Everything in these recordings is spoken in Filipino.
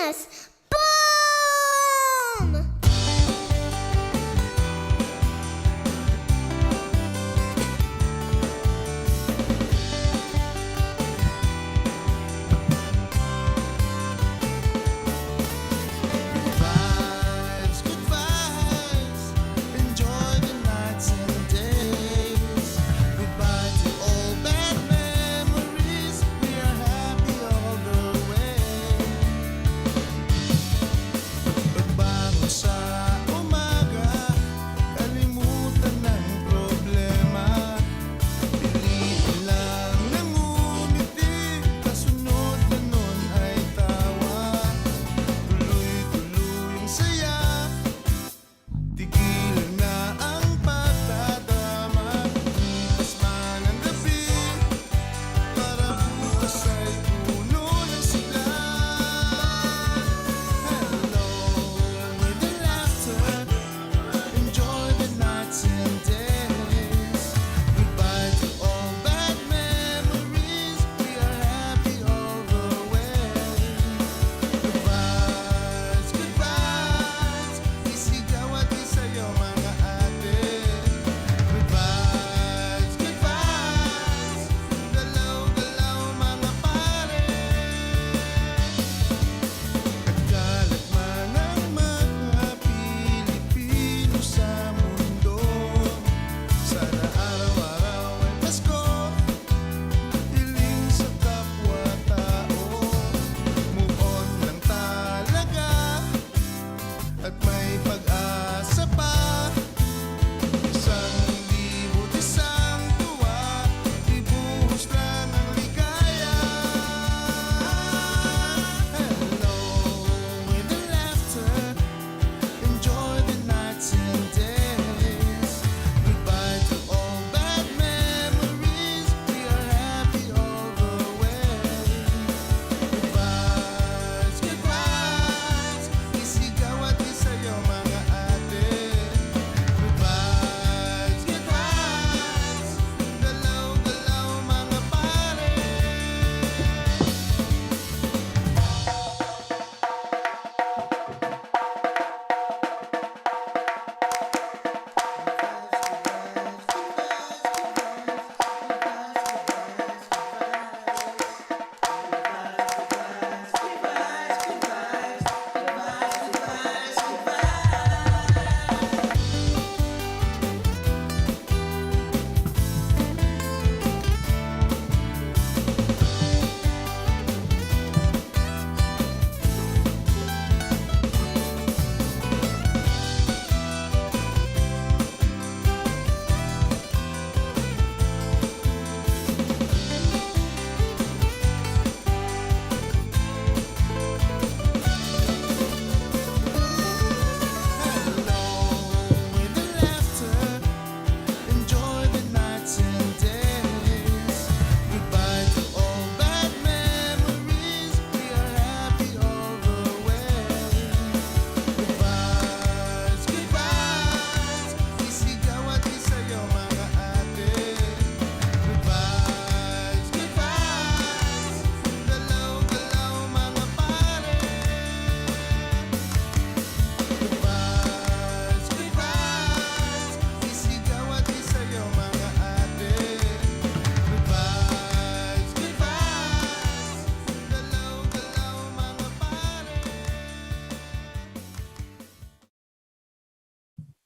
Pilipinas! Boom!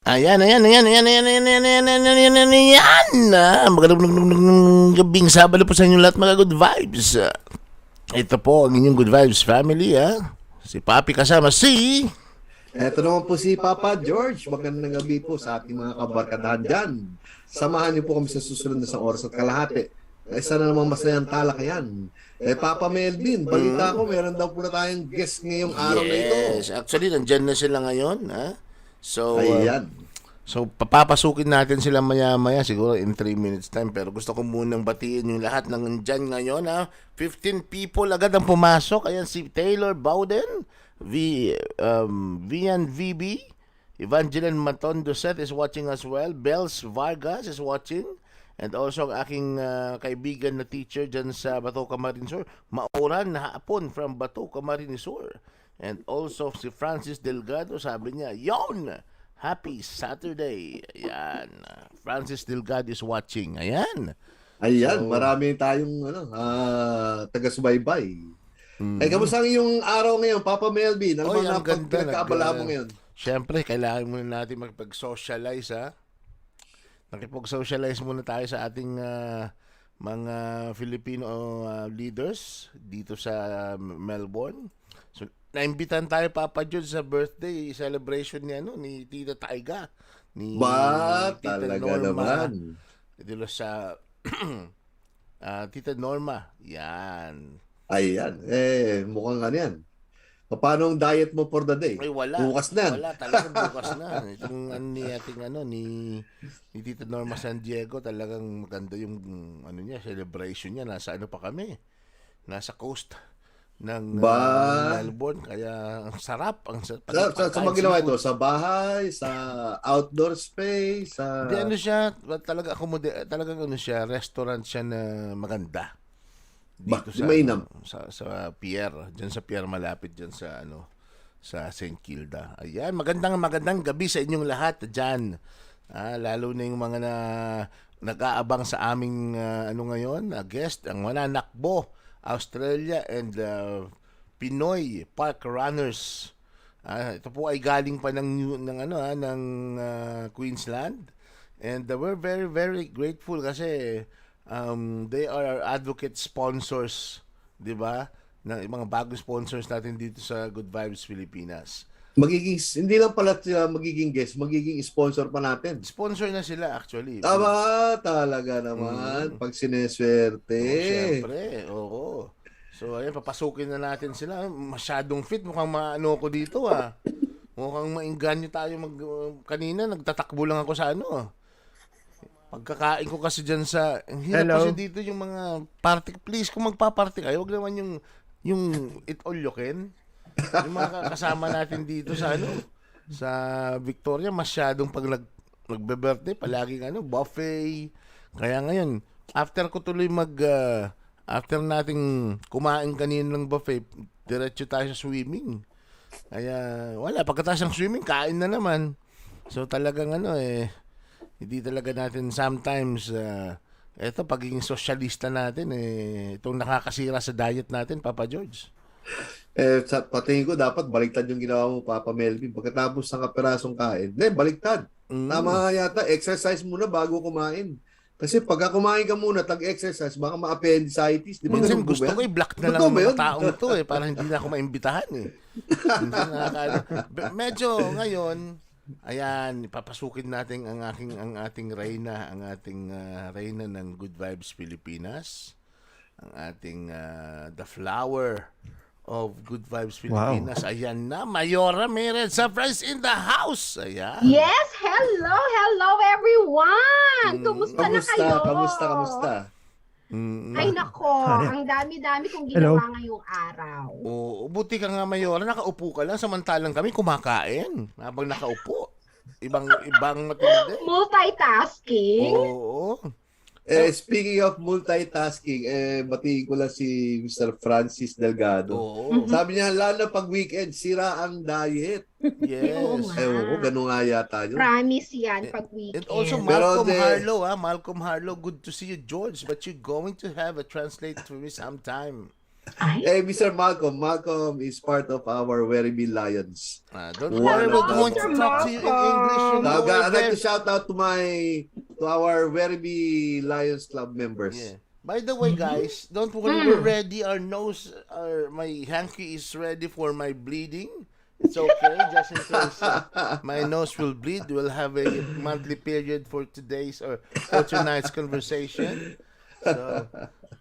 Ayan. Magandang gabing Sabado po sa inyo lahat, mga good vibes. Ito po ang inyong good vibes family, ha? Si Papi kasama si... Eto naman po si Papa George. Magandang gabi po sa ating mga kabarkadahan dyan. Samahan niyo po kami sa susunod na isang oras at kalahati. Isa na namang masayang talakayan. Papa Melvin, balita ko, meron daw po na tayong guest ngayong araw na ito. Yes, actually, nandyan na sila ngayon, ha? So, Ayan. Papapasukin natin sila maya-maya, siguro in 3 minutes time. Pero gusto ko munang batiin yung lahat ng nandyan ngayon, ha? 15 people agad ang pumasok. Ayan, si Taylor Bowden, Vian VB, Evangeline Matondo Seth is watching as well. Bells Vargas is watching. And also ang aking kaibigan na teacher dyan sa Bato Camarines Sur, Mauran na hapon from Bato Camarines Sur. And also si Francis Delgado, sabi niya, "Yon! Happy Saturday." Ayan. Francis Delgado is watching. Ayan. Ayan, So, marami tayong taga-subaybay. mm, Kamusta ang iyong araw ngayon, Papa Melvin? Ano oy, bang ang ganda. pinagkaabala mo ngayon? Siyempre, kailangan muna natin magpag-socialize, ha? Nakipag-socialize muna tayo sa ating mga Filipino leaders dito sa Melbourne. So, naimbitan tayo, Papa George, sa birthday celebration ni, ni Tita Taiga, ni Ba, Tita talaga Norma, naman. dito sa Tita Norma. Yan. Ayan, mukhang ano yan. Paano ang diet mo for the day? Ay, wala. Bukas na. Wala, talagang bukas na. Itong ni Tita Norma San Diego, talagang maganda yung niya, celebration niya. Nasa pa kami? Nasa coast ng Ba, Melbourne. Kaya ang sarap. sa mga ginawa ito? Sa bahay? Sa outdoor space? Sa... Hindi, siya, talagang siya, restaurant siya na maganda. Dito sa mainam. sa pier, diyan sa pier malapit diyan sa sa St. Kilda. Ayan, magandang gabi sa inyong lahat diyan. Lalo na yung mga nag-aabang sa aming ngayon, guest, ang Mananakbo, Australia, and Pinoy Parkrunners. Ito po ay galing pa ng Queensland, and we're very very grateful kasi they are our advocate sponsors, 'di ba? Ng mga bagong sponsors natin dito sa Good Vibes Pilipinas. Hindi lang pala sila magiging guest, magiging sponsor pa natin. Sponsor na sila actually. Aba, talaga naman. Pag sineswerte. Siyempre, oo. So, ayun, papasukin na natin sila. Masyadong fit. Mukhang ko dito, Mukhang maingganyo tayo kanina, nagtatakbo lang ako sa Pagkakain ko kasi dyan ang hirap kasi dito yung mga party. Please, kung magpa-party kayo, wag naman yung it all you can. Yung mga kasama natin dito sa Victoria, masyadong pag nagbe-birthday, palaging buffet. Kaya ngayon, after nating kumain kanina ng buffet, diretso tayo sa swimming. Kaya, wala, pagkatapos ng swimming, kain na naman. So, talagang hindi talaga natin sometimes pagiging sosyalista natin itong nakakasira sa diet natin, Papa George. Sa patingin ko dapat baliktad yung ginawa mo, Papa Melvin. Pagkatapos ng kapirasong kain, baliktad. Tama yata, exercise muna bago kumain. Kasi pagka kumain ka muna, tag-exercise, baka ma-appendicitis. Di ba? Minsan gusto ko i-block na lang ang mga taong to para hindi na ako maimbitahan Minsan medyo ngayon, ayan, papasukin natin ang ating reyna, reyna ng Good Vibes Pilipinas, ang ating the flower of Good Vibes Pilipinas. Wow. Ayan na, Mayora Mered Surprise in the house. Ayan. Yes, hello everyone. Kumusta na kayo? Kamusta? Ay nako, ang dami-dami kong ginawa ngayong araw. Buti ka nga, Mayora, nakaupo ka lang samantalang kami kumakain habang nakaupo. Ibang matindi. Multitasking. Oo. Speaking of multitasking, batiin ko lang si Mr. Francis Delgado. Sabi niya, lalo pag weekend, sira ang diet. Yes. Ganun nga yata yun. Promise yan pag weekend. And also Malcolm Harlow, good to see you, George, but you're going to have a translate for me sometime. Mr. Malcolm is part of our Werribee Lions. Don't worry, we're going to talk to you in English. I'd like to shout out to our Werribee Lions Club members. Yeah. By the way, guys, don't worry, we're ready. My hanky is ready for my bleeding. It's okay, just in case my nose will bleed. We'll have a monthly period for tonight's conversation. So,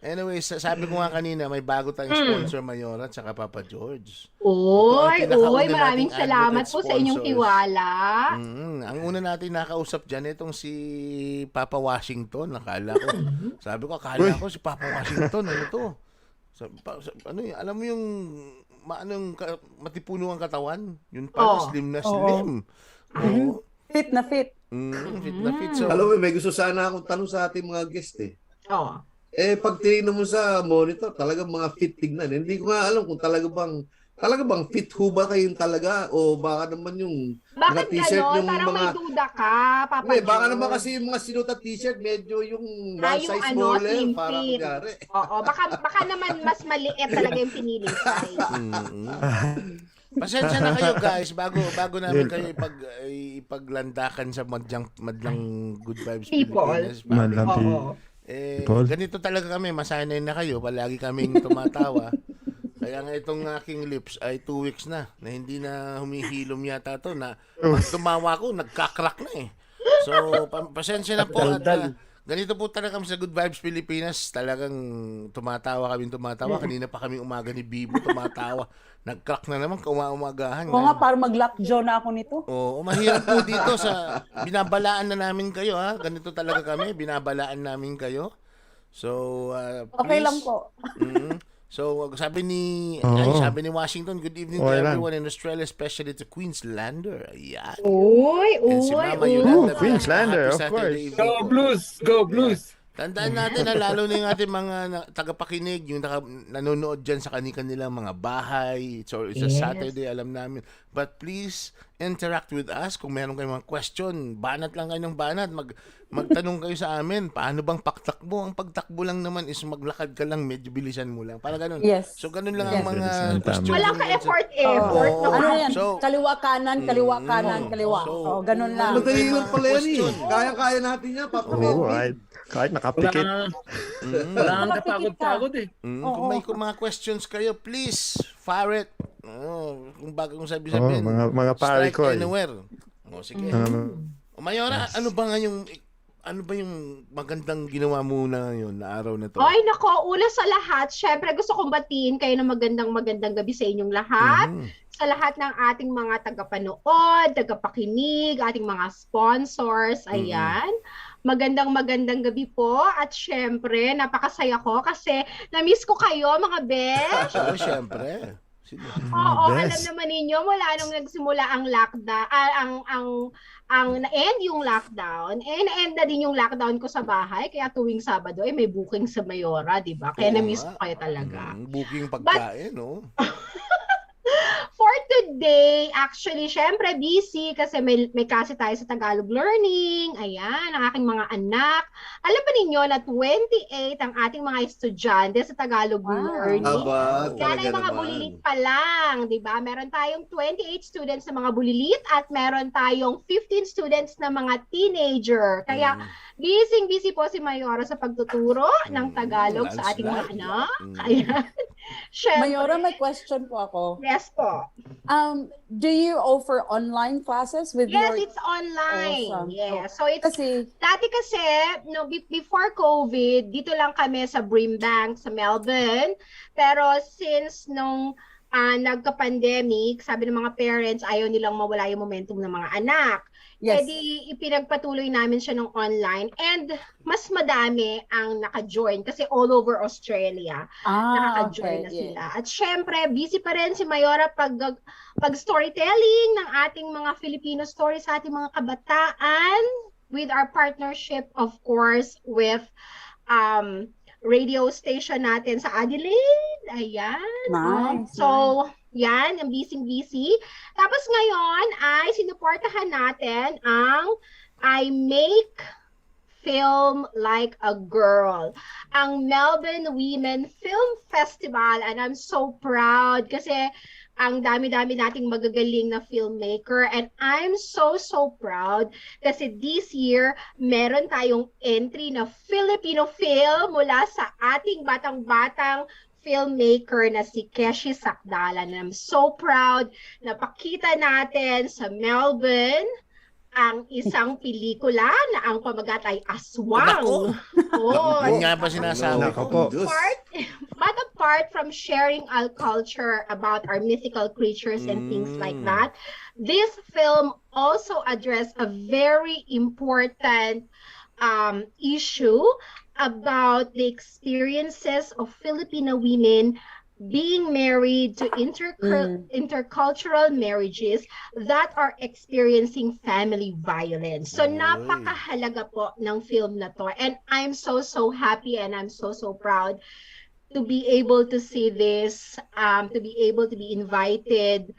anyway, sabi ko nga kanina, may bago tayong sponsor, Mayora, at saka Papa George. Maraming salamat po sa inyong tiwala. Ang una natin nakausap dyan, itong si Papa Washington. Akala ko si Papa Washington, alam mo yung matipuno ang katawan? Yun pa, slim na slim. Fit na fit. Fit na fit. So, alam mo, may gusto sana akong tanong sa ating mga guest pag tinignan mo sa monitor, talagang mga fit tignan. Hindi ko nga alam kung talaga bang Talaga bang fit ho ba kayong talaga? O baka naman yung mga Bakit t-shirt ganon? yung Parang mga... may duda ka, Papa Hindi, baka naman George. kasi yung mga sinuot na t-shirt medyo yung one Yung size ano, smaller slim para fit. kunyari. Oo, baka naman mas maliit talaga yung piniling size. Pasensya na kayo guys bago namin kayo ipaglandakan sa madlang Good Vibes People. Pilipinas. Madlang Oo. people. Ganito talaga kami, masanay na kayo, palagi kaming tumatawa. Kaya nga itong aking lips ay 2 weeks na hindi na humihilom yata to na pag tumawa ko nagkakrak na eh. So pasensya na po at ganito po talaga kami sa Good Vibes Pilipinas. Talagang tumatawa. Kanina pa kami umaga ni Bibo, tumatawa. Nag-crack na naman umagahan. Oo nga, parang mag-lockjaw na ako nito. Oo, mahirap po dito sa binabalaan na namin kayo ha. Ganito talaga kami, binabalaan namin kayo. So, Okay please. lang po. So, sabi ni Washington, good evening to Okay lang. everyone in Australia, especially to Queenslander. Ayan. Uy, And si Mama Yolanda, Queenslander, happy of course. Saturday evening Go po. Blues! Go Blues! Tandaan natin na lalo na yung ating mga tagapakinig, yung nanonood dyan sa kanilang mga bahay. It's a Saturday, alam namin. But please, interact with us. Kung meron kayong mga question, banat lang kayo ng banat. Magtanong kayo sa amin, paano bang paktakbo? Ang pagtakbo lang naman is maglakad ka lang, medyo bilisan mo lang. Para ganun. Yes. So ganun lang ang Yes. mga Bilisan, question. Walang ka-effort. Oo. No? Ano yan? So, kaliwa kanan, kaliwa kanan, kaliwa. So, Ganun lang. Madali lang pala yan eh. Question. Kaya-kaya natin yan, Papa Oo, Melvin. kahit Wala nakapikit. wala kang kapagod-pagod eh. Kung may mga questions kayo, please, fire it. Kung bagong sabi-sabihin, mga pare strike ko. anywhere. Sige. Mayora, ano ba yung magandang ginawa mo na ngayon na araw na to? Ay, nako, una sa lahat, syempre gusto kong batiin kayo ng magandang gabi sa inyong lahat. Sa lahat ng ating mga tagapanood, tagapakinig, ating mga sponsors, ayan. Magandang gabi po. At syempre, napakasaya ko kasi na-miss ko kayo, mga besh. Oo, syempre. Oo, alam Best. naman ninyo, mula nung nagsimula ang lockdown, ang na-end yung lockdown, na-end na din yung lockdown ko sa bahay, kaya tuwing Sabado, may booking sa Mayora, di ba? Kaya Oo na-miss nga. ko kayo talaga. Booking pagkain, no? For today, actually, syempre busy kasi may klase tayo sa Tagalog Learning. Ayan, ang aking mga anak. Alam ba ninyo na 28 ang ating mga estudyante sa Tagalog Learning? Aba, Yan talaga ay mga naman. bulilit pa lang, di ba? Meron tayong 28 students na mga bulilit at meron tayong 15 students na mga teenager. Kaya busy po si Mayora sa pagtuturo ng Tagalog sa ating mga anak. Ayan. Syempre, Mayora, may question po ako. yes po. Do you offer online classes with Yes, your... it's online. Awesome. Yeah. So it's Kasi, dati kasi no before COVID, dito lang kami sa Brimbank sa Melbourne. Pero since nung nagka-pandemic, sabi ng mga parents ayaw nilang mawala yung momentum ng mga anak. yes. Di ipinagpatuloy namin siya ng online and mas madami ang naka-join kasi all over Australia. Nakaka-join na sila. At syempre, busy pa rin si Mayora pag storytelling ng ating mga Filipino stories sa ating mga kabataan with our partnership, of course, with radio station natin sa Adelaide. Ayan. Nice. So, yan, ang busy. Tapos ngayon ay sinuportahan natin ang I Make Film Like a Girl, ang Melbourne Women Film Festival, and I'm so proud kasi ang dami-dami nating magagaling na filmmaker and I'm so proud kasi this year meron tayong entry na Filipino film mula sa ating batang-batang filmmaker na si Keshi Sakdalan. And I'm so proud na pakita natin sa Melbourne ang isang pelikula na ang pamagat ay Aswang. Nako. Oh, Yun nga ba sinasabi Nako ko? po. but apart from sharing our culture about our mythical creatures and things like that, this film also addressed a very important issue about the experiences of Filipino women being married to intercultural marriages that are experiencing family violence. So napakahalaga po ng film na to. And I'm so happy and I'm so proud to be able to see this, to be able to be invited.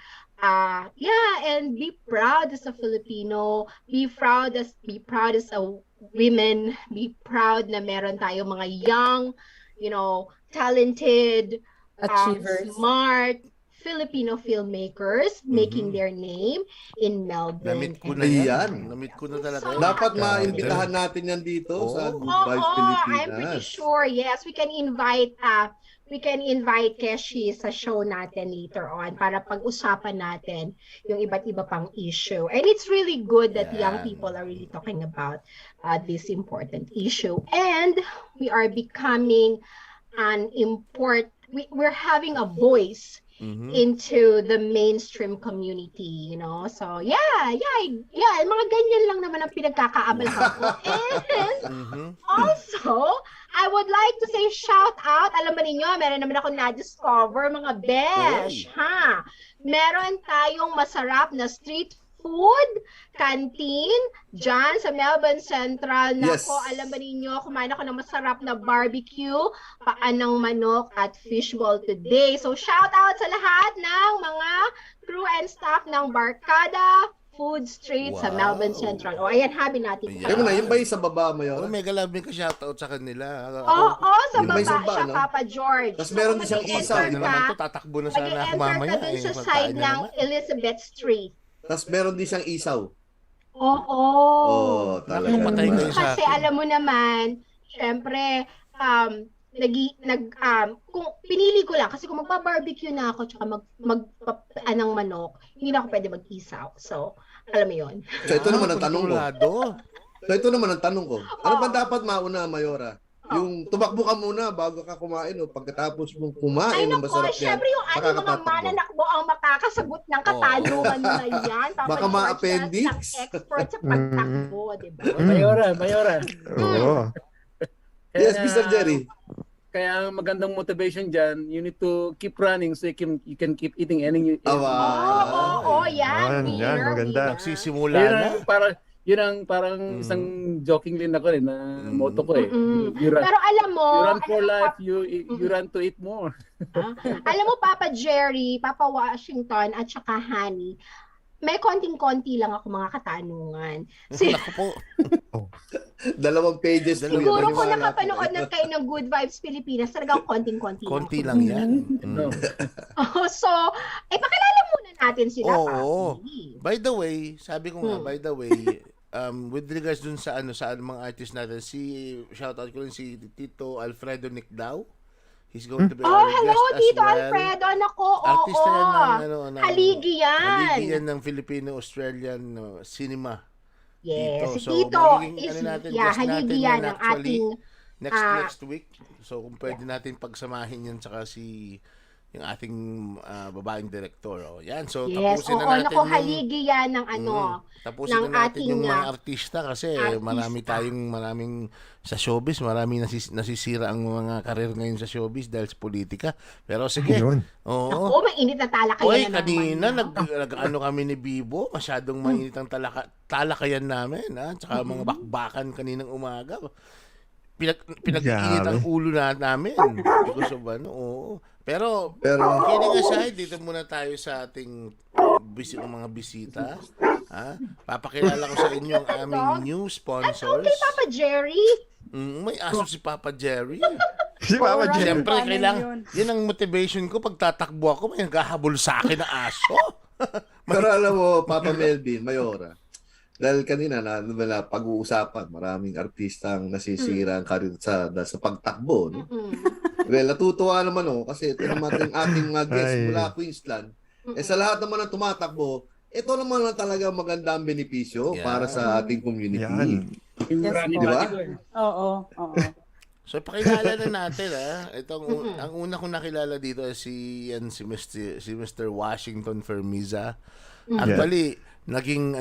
Yeah, and be proud as a Filipino, be proud as a women, be proud na meron tayo mga young, talented, Achievers. smart Filipino filmmakers making their name in Melbourne. Namit ko na Ayan. yan. Namit ko na talaga. So yan. Dapat happy. maimbitahan natin yan dito sa Oo. Good Vibes Pilipinas. I'm pretty sure. Yes, we can invite Keshi sa show natin later on para pag-usapan natin yung iba't iba pang issue. And it's really good that young Yan. people are really talking about this important issue. And we are becoming we're having a voice into the mainstream community, So, yeah, mga ganyan lang naman ang pinagkakaabalahan ko. And also, I would like to say shout out. Alam ba ninyo, meron naman ako na-discover, mga besh, ha? Meron tayong masarap na street food canteen dyan sa Melbourne Central. Yes. Nako, alam ba ninyo, kumain ako ng masarap na barbecue, paan ng manok at fishball today. So, shout out sa lahat ng mga crew and staff ng Barkada Food Street sa Wow. Melbourne Central. O, ayan, habi natin. Ayan. Kaya mo na, yun ba yung sa baba mo Oh, yun? mega love ka shoutout sa kanila. Oo, sa Yung baba may sumba, siya, no? Papa George. Tapos meron din siyang isaw. Ano naman to, tatakbo na sana ako Mag-i-enter mamaya. ka dun sa side ng Elizabeth Street. Tapos meron din siyang isaw. Oo. Oh, talaga. Nakapatay naman. kayo sa Kasi akin. alam mo naman, syempre, kung pinili ko lang, kasi kung magpa-barbecue na ako, tsaka ng manok, hindi na ako pwede mag-isaw. So, alam mo yun. So ito naman ang tanong ko. Kontrolado. So ito naman ang tanong ko. Ano ba dapat mauna, Mayora? Yung tumakbo ka muna bago ka kumain o pagkatapos mong Ay, kumain ng nako, masarap yan. syempre yung ating mga makakapatakbo. mananakbo ang makakasagot ng katanungan na yan. Papa Baka George, ma-appendix. ng expert sa pagtakbo, di ba? Mayora. Oo. Yes, Mr. Jerry. Kaya ang magandang motivation dyan, you need to keep running so you can keep eating any. Awa. Oo, yan. Yan, maganda. Nagsisimula Yun na. ang parang isang joking din ako rin na motto ko eh. You run, Pero alam mo, you run for life, you run to eat more. alam mo, Papa Jerry, Papa Washington, at saka Honey, may konting-konti lang ako mga katanungan. Naku po. 2 pages po Siguro yun. kung Maniwala nakapanood po. na kayo ng Good Vibes Pilipinas, talagang konting-konti Konti lang yan. No. So, pakilala muna natin sila, Oo. Papi. By the way, sabi ko nga, by the way, with regards dun sa mga artist natin, shoutout ko rin si Tito Alfredo Nicdao. He's going to be Oh, our hello, guest as Tito well. Alfredo. Nako, Artista yan ng Haligi yan. Haligi yan ng Filipino-Australian cinema. Yes, dito. si So, Tito magiging is, ano natin, yeah, guest natin haligi yan yan ng actually. ating, Next week. So kung pwede natin pagsamahin yan saka yung ating babaeng director. Oh. Yan. So yes, tapusin oo, na natin nako, haligi yan ng tapusin ng na natin ating, yung mga artista kasi artista. maraming sa showbiz, maraming nasisira ang mga karir ngayon sa showbiz dahil sa politika. Pero sige. Ayun. Oo. Ako, mainit na talakayan Oy, na naman. kanina nag-ano kami ni Bibo, masyadong mainit ang talakayan namin, ha? Tsaka mga bakbakan kaninang umaga. Pinag-init ang ulo namin. Because of ano, oo. Pero kidding aside, dito muna tayo sa ating mga bisita. Ha? Papakilala ko sa inyo ang aming new At sponsors. okay, Papa Jerry. May aso si Papa Jerry. Si Papa Jerry. Siyempre, Paano kailangan, yan ang motivation ko. Pag tatakbo ako, may naghahabol sa akin na aso. Pero alam mo, Papa Melvin, Mayora, dahil kanina na pag-uusapan, maraming artistang nasisira ang karir sa pagtakbo. No? Well, natutuwa naman ako kasi ito naman yung ating mga guest Ay. mula Queensland. Sa lahat naman ng tumatakbo, ito naman lang talaga magandang benepisyo Yeah. para sa ating community. Yan. Yung Yes, running di ba? body ko eh. Oo. So pakilala na natin ang una kong nakilala dito ay si Mr. Washington Fermiza. Actually, naging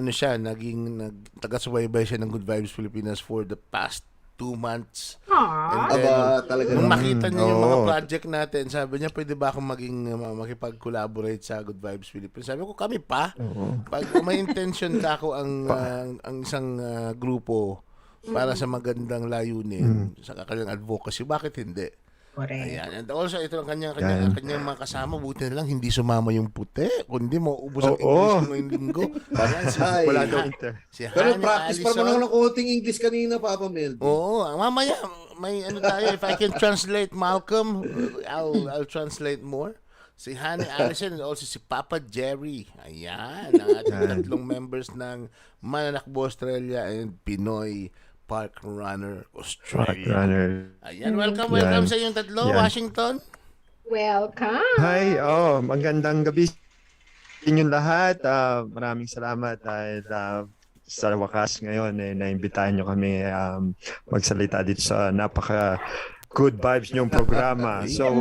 taga-subaybay siya ng Good Vibes Pilipinas for the past 2 months. And then, Aba, talaga nung naman. makita niya yung mga Oo. project natin, sabi niya, pwede ba akong makipag-collaborate sa Good Vibes Philippines? Sabi ko, kami pa. Pag may intention ka ako ang isang grupo para sa magandang layunin, sa kanilang advocacy, bakit hindi? Correct. Ayan. And also, ito ang Yan. kanyang mga kasama. Buti na lang, hindi sumama yung puti. Kundi mauubos ang Oo. English ko ngayong linggo. Ayan, Ay. Wala daw inter. si Pero Honey practice pa naman ako ng konting English kanina, Papa Mel. Oo, mamaya may ano tayo, if I can translate Malcolm, I'll translate more. Si Honey Allison and also si Papa Jerry. Ayan, ang ating Yan. tatlong members ng Mananakbo Australia and Pinoy Parkrunner Australia. Parkrunner. Ayan, welcome Yan. sa inyong tatlo, Yan. Washington. Welcome. Hi, magandang gabi sa inyong lahat. Maraming salamat dahil sa wakas ngayon naimbitahan nyo kami magsalita dito sa napaka good vibes nyong programa. So,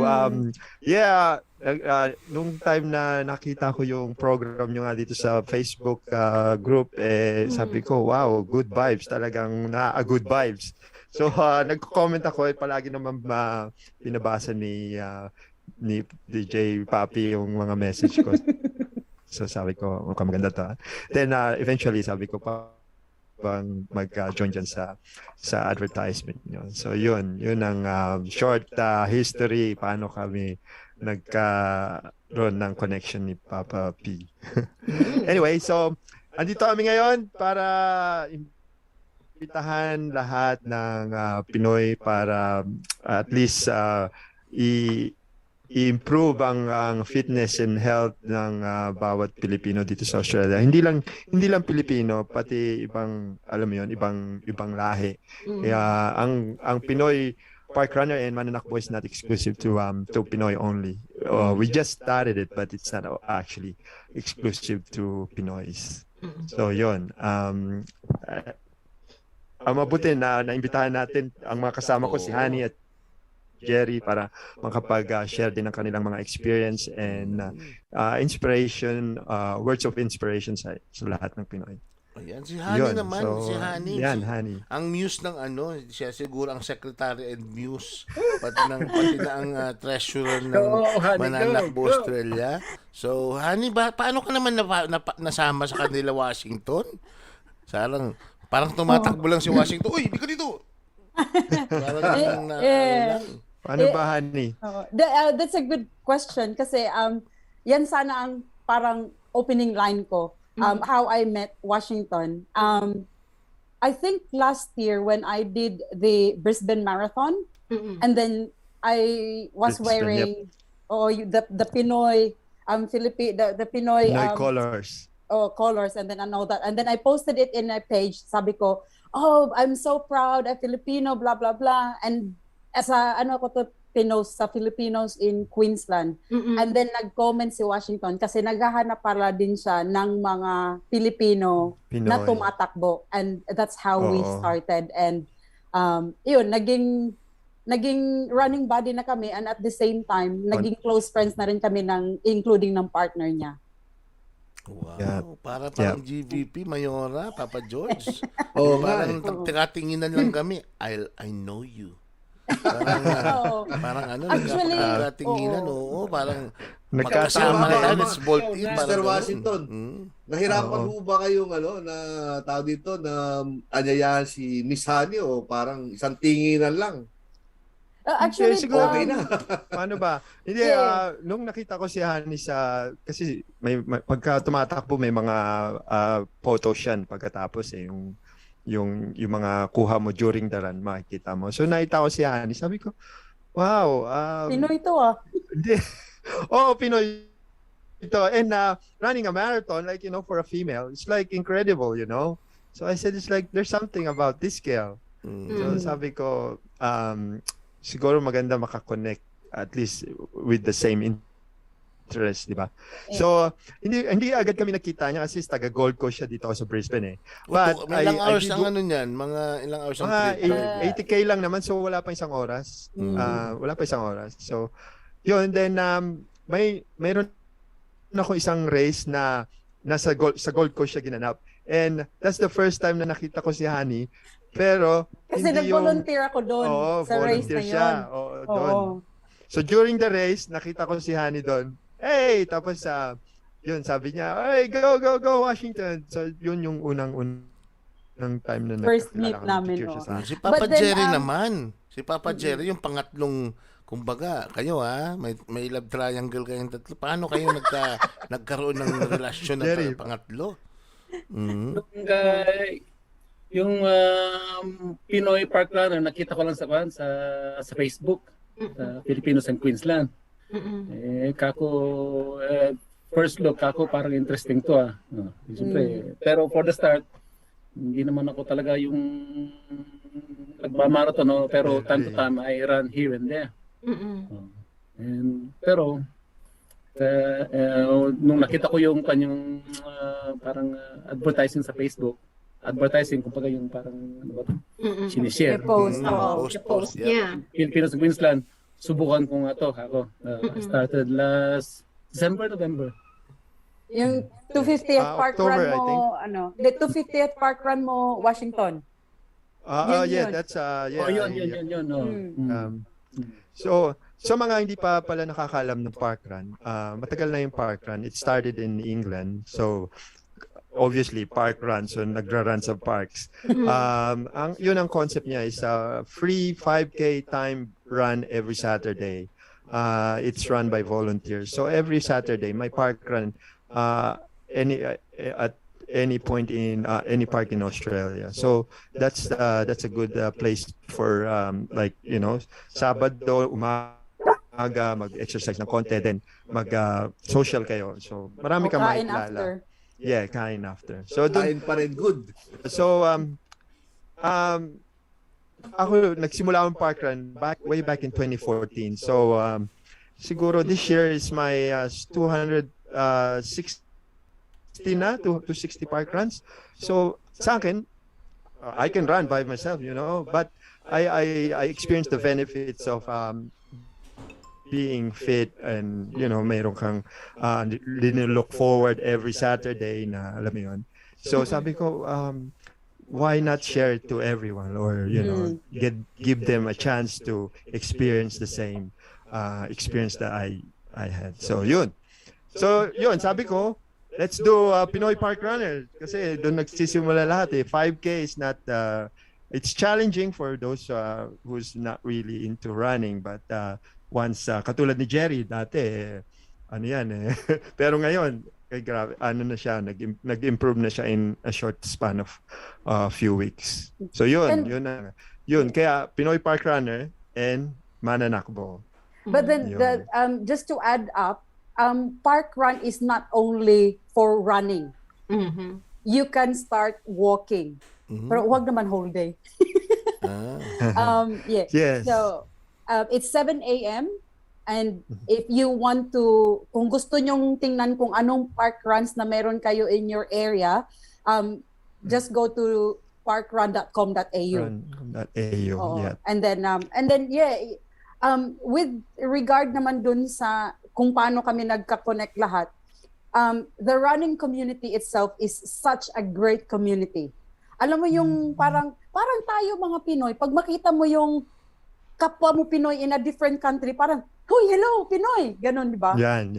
nung time na nakita ko yung program nyo nga dito sa Facebook group, sabi ko, wow, good vibes. Talagang good vibes. So, nagko-comment ako, palagi naman pinabasa ni DJ Papi yung mga message ko. So sabi ko, mukhang maganda to. Then eventually sabi ko bang mag-join dyan sa advertisement nyo. So yun ang short history paano kami nagkaroon ng connection ni Papa P. Anyway, so andito kami ngayon para imbitahan lahat ng Pinoy para at least i-improve ang fitness and health ng bawat Pilipino dito sa Australia. Hindi lang Pilipino, pati ibang alam mo yun, ibang lahi. Kaya ang Pinoy Parkrunner and Mananakbo is not exclusive to Pinoy only. We just started it, but it's not actually exclusive to Pinoys. So yun. Mabuti na naimbitahan natin ang mga kasama ko, si Honey at Jerry, para makapag-share din ng kanilang mga experience and inspiration, words of inspiration sa lahat ng Pinoy. Ayan, si Honey Yun, naman, so, si Honey. yan, Honey. Ang muse ng siya siguro ang secretary and muse, pati na ang treasurer ng Oo, Honey, Mananakbo go. Australia. So, Honey, paano ka naman nasama sa kanila Washington? Parang tumatakbo lang si Washington. Uy, di ka dito! Parang lang. Paano ba, Honey? That's a good question kasi yan sana ang parang opening line ko. How I met Washington. I think last year when I did the Brisbane Marathon, and then I was Brisbane, wearing the Pinoy the Pinoy Pinoy colors. colors, and then I know that, and then I posted it in my page. Sabi ko, oh, I'm so proud, I'm Filipino, blah blah blah, and as a ko to pinost sa Filipinos in Queensland. And then nag-comment si Washington kasi naghahanap para din siya ng mga Pilipino Pinoy. na tumatakbo, and that's how we Oo. started. And yun, naging running buddy na kami, and at the same time naging close friends na rin kami including ng partner niya. Wow, Yep. parang Yep. GVP, Mayora, Papa George. Oo nga Parang tikatinginan lang kami. I know you. Parang Actually, nagkatinginan, oo. Parang Nagkasama magkasama na kayo. tayo, it's ball team. Mr. parang ganun. Washington. Nahirapan Oo. ho ba kayong na tao dito na anyayahan si Miss Honey o parang isang tinginan lang? Actually, siguro Okay na. Paano ba? Hindi, Yeah. nung nakita ko si Honey kasi may pagka tumatakbo may mga photos yan pagkatapos yung mga kuha mo during the run, makikita mo. So nakita ko si Honey, sabi ko, wow. Pinoy to ah. Hindi. Pinoy ito. And running a marathon, like, for a female, it's like incredible, So I said, it's like, there's something about this girl. So sabi ko, siguro maganda makakonect at least with the same interest, di ba? So, hindi agad kami nakita niya kasi taga Gold Coast siya dito sa Brisbane eh. But May ilang hours did ang niyan? Mga ilang hours ang mga trip? 80K lang naman, so wala pa isang oras. Wala pa isang oras. So, yun. Then, mayroon ako isang race na sa Gold Coast siya ginanap. And that's the first time na nakita ko si Honey. Pero, Kasi hindi nag-volunteer ako doon sa race volunteer na yun. siya. Doon. So, during the race, nakita ko si Honey doon. Hey! Tapos, yun, sabi niya, hey, go, Washington. So, yun yung unang time na First nakakilala meet kami, namin, picture siya sa akin. Si Papa But then, Jerry naman. Si Papa Jerry, yung pangatlong kumbaga, kayo may love triangle kayong tatlo. Paano kayo nagkaroon ng relasyon na Jerry. pangatlo? Mm. Yung Pinoy Parkrunner, nakita ko lang sa Facebook, sa Pilipinas and Queensland. Kako, first look, kako parang interesting to Siyempre, pero for the start, hindi naman ako talaga yung nagmamarathon, no? Pero time to time, I run here and there. Pero, nung nakita ko yung kanyang parang advertising sa Facebook, kumbaga yung parang ano ba ito? Sinishare. Post. Post niya. Pilipinas sa Queensland, subukan ko nga to ako. I started last November. Yung 250th park October, run I think. mo, the 250th park run mo, Washington. Yun. That's Yun. No. So sa mga hindi pa pala nakakaalam ng parkrun, matagal na yung parkrun. It started in England. So obviously parkrun, so nagra-run sa parks. Yun ang concept niya is a free 5K time run every Saturday. It's run by volunteers. So every Saturday, my parkrun at any point in any park in Australia. So that's a good place for Sabado umaga mag-exercise ng konti, then mag-social kayo. So marami kang Kain makikilala. after. Yeah, kain after. So Kain pa rin good. So ako nagsimula akong parkrun way back in 2014. So siguro this year is my 260 na to 60 parkruns. So sa akin, I can run by myself, but I experienced the benefits of being fit, and mayroon kang look forward every Saturday na alam mo yun. So sabi ko, why not share it to everyone, or give them a chance to experience the same experience that I had. So yun, sabi ko, let's do Pinoy Parkrunner kasi doon nagsisimula lahat 5K is not it's challenging for those who's not really into running, but once katulad ni Jerry dati ano yan pero ngayon grabe na siya, nag-improve na siya in a short span of few weeks. So yun kaya Pinoy Parkrunner and Mananakbo. But then just to add up, park run is not only for running. You can start walking. Pero wag naman whole day. Yeah. Yes. So it's 7 a.m. and if you want to, kung gusto nyong tingnan kung anong park runs na meron kayo in your area, just go to parkrun.com.au. Yeah. And then with regard naman dun sa kung paano kami nagka-connect lahat, the running community itself is such a great community. Alam mo yung parang tayo mga Pinoy, pag makita mo yung kapwa mo Pinoy in a different country, parang, "Hoy, hello, Pinoy!" Ganon, di ba? Yan.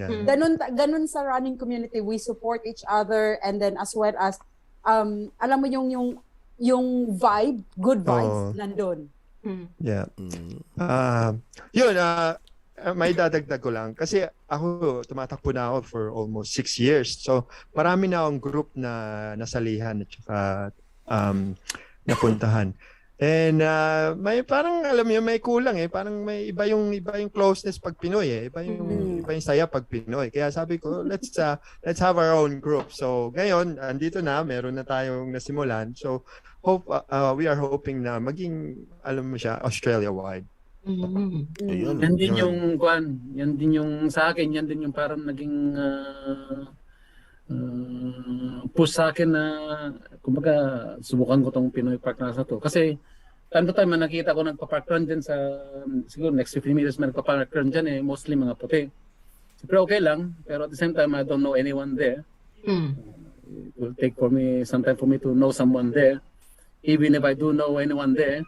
Ganon sa running community, we support each other, and then as well as alam mo yung vibe, good vibes nandun. Yeah. May dadagdag ko lang kasi ako tumatakbo na ako for almost 6 years. So marami na akong group na nasalihan at saka napuntahan. And may parang alam mo may kulang parang may iba yung closeness pag Pinoy iba yung saya pag Pinoy. Kaya sabi ko let's have our own group. So ngayon andito na, meron na tayong nasimulan. So we are hoping na maging alam mo siya Australia wide. Ayun. Yan din yung sa akin, yan din yung parang naging push sa akin na kumbaga subukan ko tong Pinoy Parkrunners na to. Kasi time to time nakita ko nagpa-parkrun din sa siguro next 15 minutes may nagpa-parkrun dyan mostly mga puti. Siyempre okay lang, pero at the same time I don't know anyone there. It will take some time for me to know someone there. Even if I do know anyone there,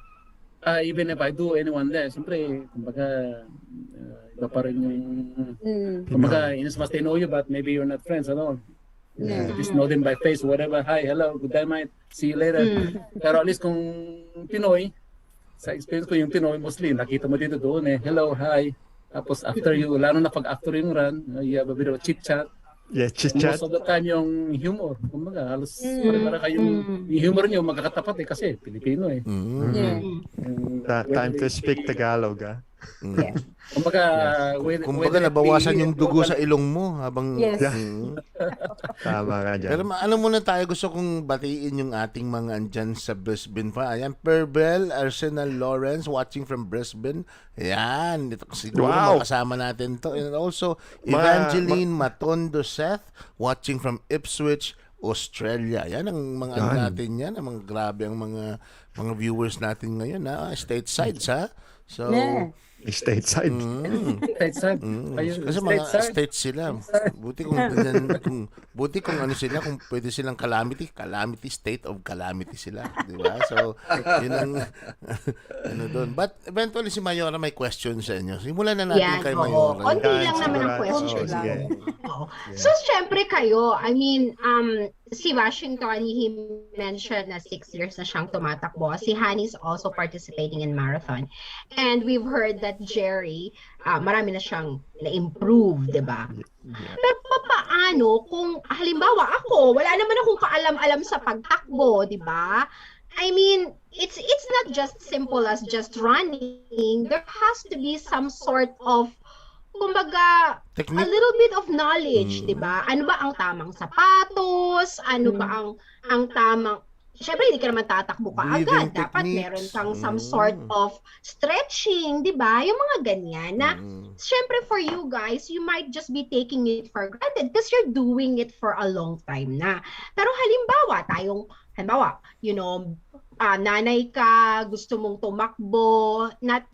siyempre, kumbaga, iba pa rin yung, kumbaga, in as much they know you, but maybe you're not friends at all. Just know them by face, whatever. Hi, hello, good day, mate. See you later. Pero at least kung Pinoy, sa experience ko, yung Pinoy mostly, nakita mo dito doon hello, hi. Tapos after you, lalo na pag after yung run, you have a bit of chit-chat. Yeah, chit-chat. Most of the time yung humor, kumbaga, halos Mm. para kayong, yung humor niyo magkakatapat kasi Pilipino Yeah. Yung Time to speak Tagalog, ah. Yes. Kumbaga, Kumbaga nabawasan yung dugo sa ilong mo habang Yes. Tama ka dyan. Pero ano muna tayo, gusto kong batiin yung ating mga andyan sa Brisbane pa. Ayan, Perbel, Arsenal Lawrence watching from Brisbane. Ayan, ito, siguro Wow. makasama natin to. And also, Mga- Evangeline Matondo Seth watching from Ipswich, Australia. Yan ang mga ano Yan. natin yan. Ang mga grabe ang mga viewers natin ngayon. Stateside, ha? So, Yeah. Stateside. stateside. kasi mga states sila. Buti kung ganyan, buti kung ano sila, kung pwede silang calamity state of calamity sila, di ba? So, yun ang ano doon. But eventually si Mayora may question sa inyo. Simulan na natin Yan, kay oo. Mayora. Konti Yan, lang naman ang sigurado. question. Oo, sige. Oo. So, syempre kayo, I mean, si Washington, he mentioned na 6 years na siyang tumatakbo. Si Hani's also participating in marathon. And we've heard that Jerry, marami na siyang na-improve, di ba? Pero paano kung, halimbawa ako, wala naman akong kaalam-alam sa pagtakbo, di ba? I mean, it's not just simple as just running. There has to be some sort of, kumbaga, a Technique? little bit of knowledge, 'di ba? Ano ba ang tamang sapatos? Ano ba ang tamang Syempre hindi ka naman tatakbo ka Breathing agad. Dapat techniques. meron kang some sort of stretching, 'di ba? Yung mga ganyan na syempre for you guys, you might just be taking it for granted because you're doing it for a long time na. Pero halimbawa, you know, nanay ka, gusto mong tumakbo, not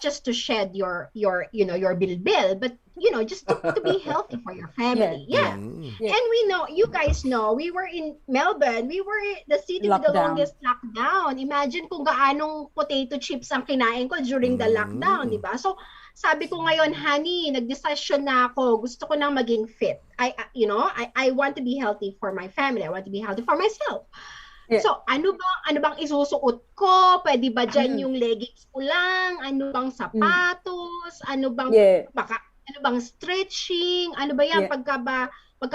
just to shed your you know your bilbil, but you know just to be healthy for your family. Yeah. Yeah. And we know, you guys know, we were in Melbourne, we were the city with the Lockdown. longest lockdown. Imagine kung gaanong potato chips ang kinain ko during the lockdown, di ba? So sabi ko ngayon, honey, nagdesisyon na ako, gusto ko nang maging fit. I want to be healthy for my family. I want to be healthy for myself. Yeah. So, ano bang isusuot ko? Pwede ba dyan yung leggings ko lang? Ano bang sapatos? Ano bang Yeah. ano bang stretching? Ano ba yan? Yeah. Pagka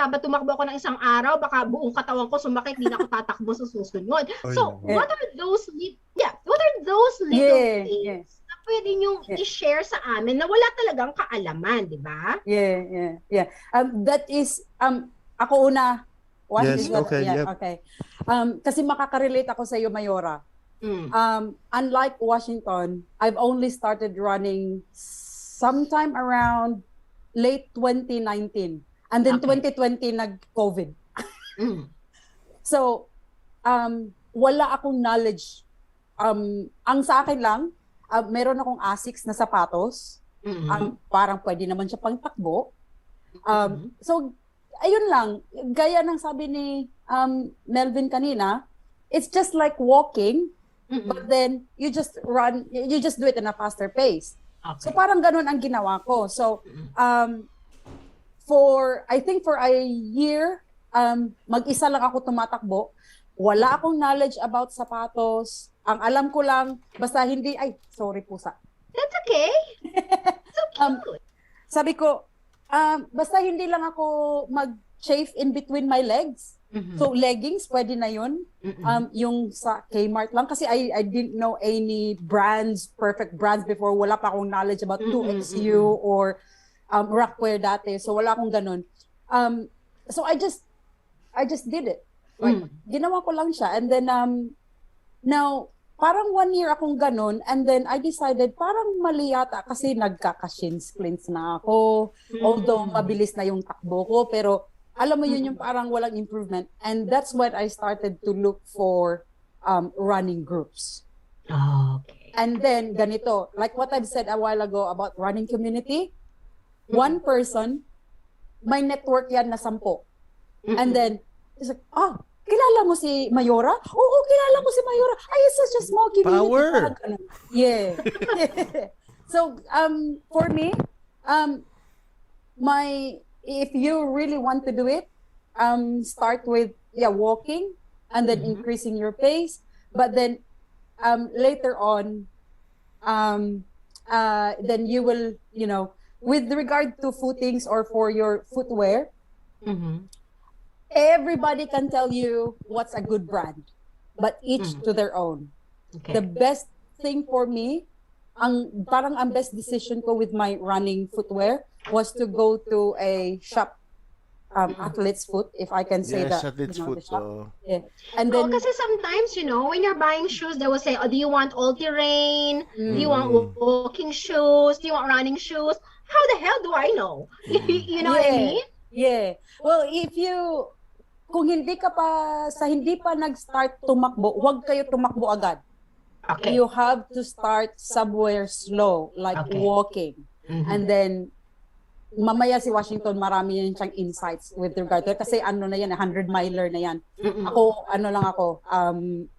ba tumakbo ako ng isang araw, baka buong katawan ko sumakit, di na ako tatakbo sa susunod. So, Yeah. what are those little Yeah. things na pwede niyong i-share sa amin na wala talagang kaalaman, di ba? Yeah. That is ako una. What Yes, is that? okay, Yeah, yep. okay. Kasi makaka-relate ako sa iyo, Mayora. Mm. Unlike Washington, I've only started running sometime around late 2019. And then Okay. 2020 nag-COVID. Mm. So, wala akong knowledge. Ang sa akin lang, meron akong Asics na sapatos. Mm. Parang pwede naman siya pang takbo. So, ayun lang. Gaya ng sabi ni Melvin kanina, it's just like walking, but then you just do it in a faster pace. Okay. So parang ganun ang ginawa ko. So, I think for a year, mag-isa lang ako tumatakbo. Wala akong knowledge about sapatos. Ang alam ko lang, basta hindi, sorry pusa. That's okay. So cute. Sabi ko, basta hindi lang ako mag-chafe in between my legs. So leggings, pwede na yun. Yung sa Kmart lang. Kasi I didn't know any perfect brands before. Wala pa akong knowledge about 2XU or Rockwear dati. So wala akong ganun. So I just did it. Like, ginawa ko lang siya. And then, now, parang 1 year akong ganun, and then I decided parang mali yata kasi nagkaka-shin splints na ako, although mabilis na yung takbo ko, pero alam mo yun yung parang walang improvement. And that's when I started to look for running groups. Okay. And then, ganito, like what I've said a while ago about running community, one person, may network yan na 10. And then, it's like, kilala mo si Mayora? Oo, kilala mo si Mayora. It's such a small community. Power! Parang ganun. Yeah. So, for me, if you really want to do it, start with walking and then increasing your pace. But then, later on, then you will, with regard to footings or for your footwear, Mhm. everybody can tell you what's a good brand, but each to their own. Okay. The best thing for me, parang ang best decision ko with my running footwear was to go to a shop, Athlete's Foot, if I can say Yes, that. at its the foot. shop. Yeah. And Oh, then, kasi sometimes, when you're buying shoes, they will say, oh, do you want all-terrain? Do you want walking shoes? Do you want running shoes? How the hell do I know? You know what I mean? Yeah. Well, kung hindi pa nag-start tumakbo, huwag kayo tumakbo agad. Okay. You have to start somewhere slow, like Okay. walking. Mhm. And then, mamaya si Washington, marami yan siyang insights with regard to it. Kasi ano na yan, 100-miler na yan. Mm-mm. Ako,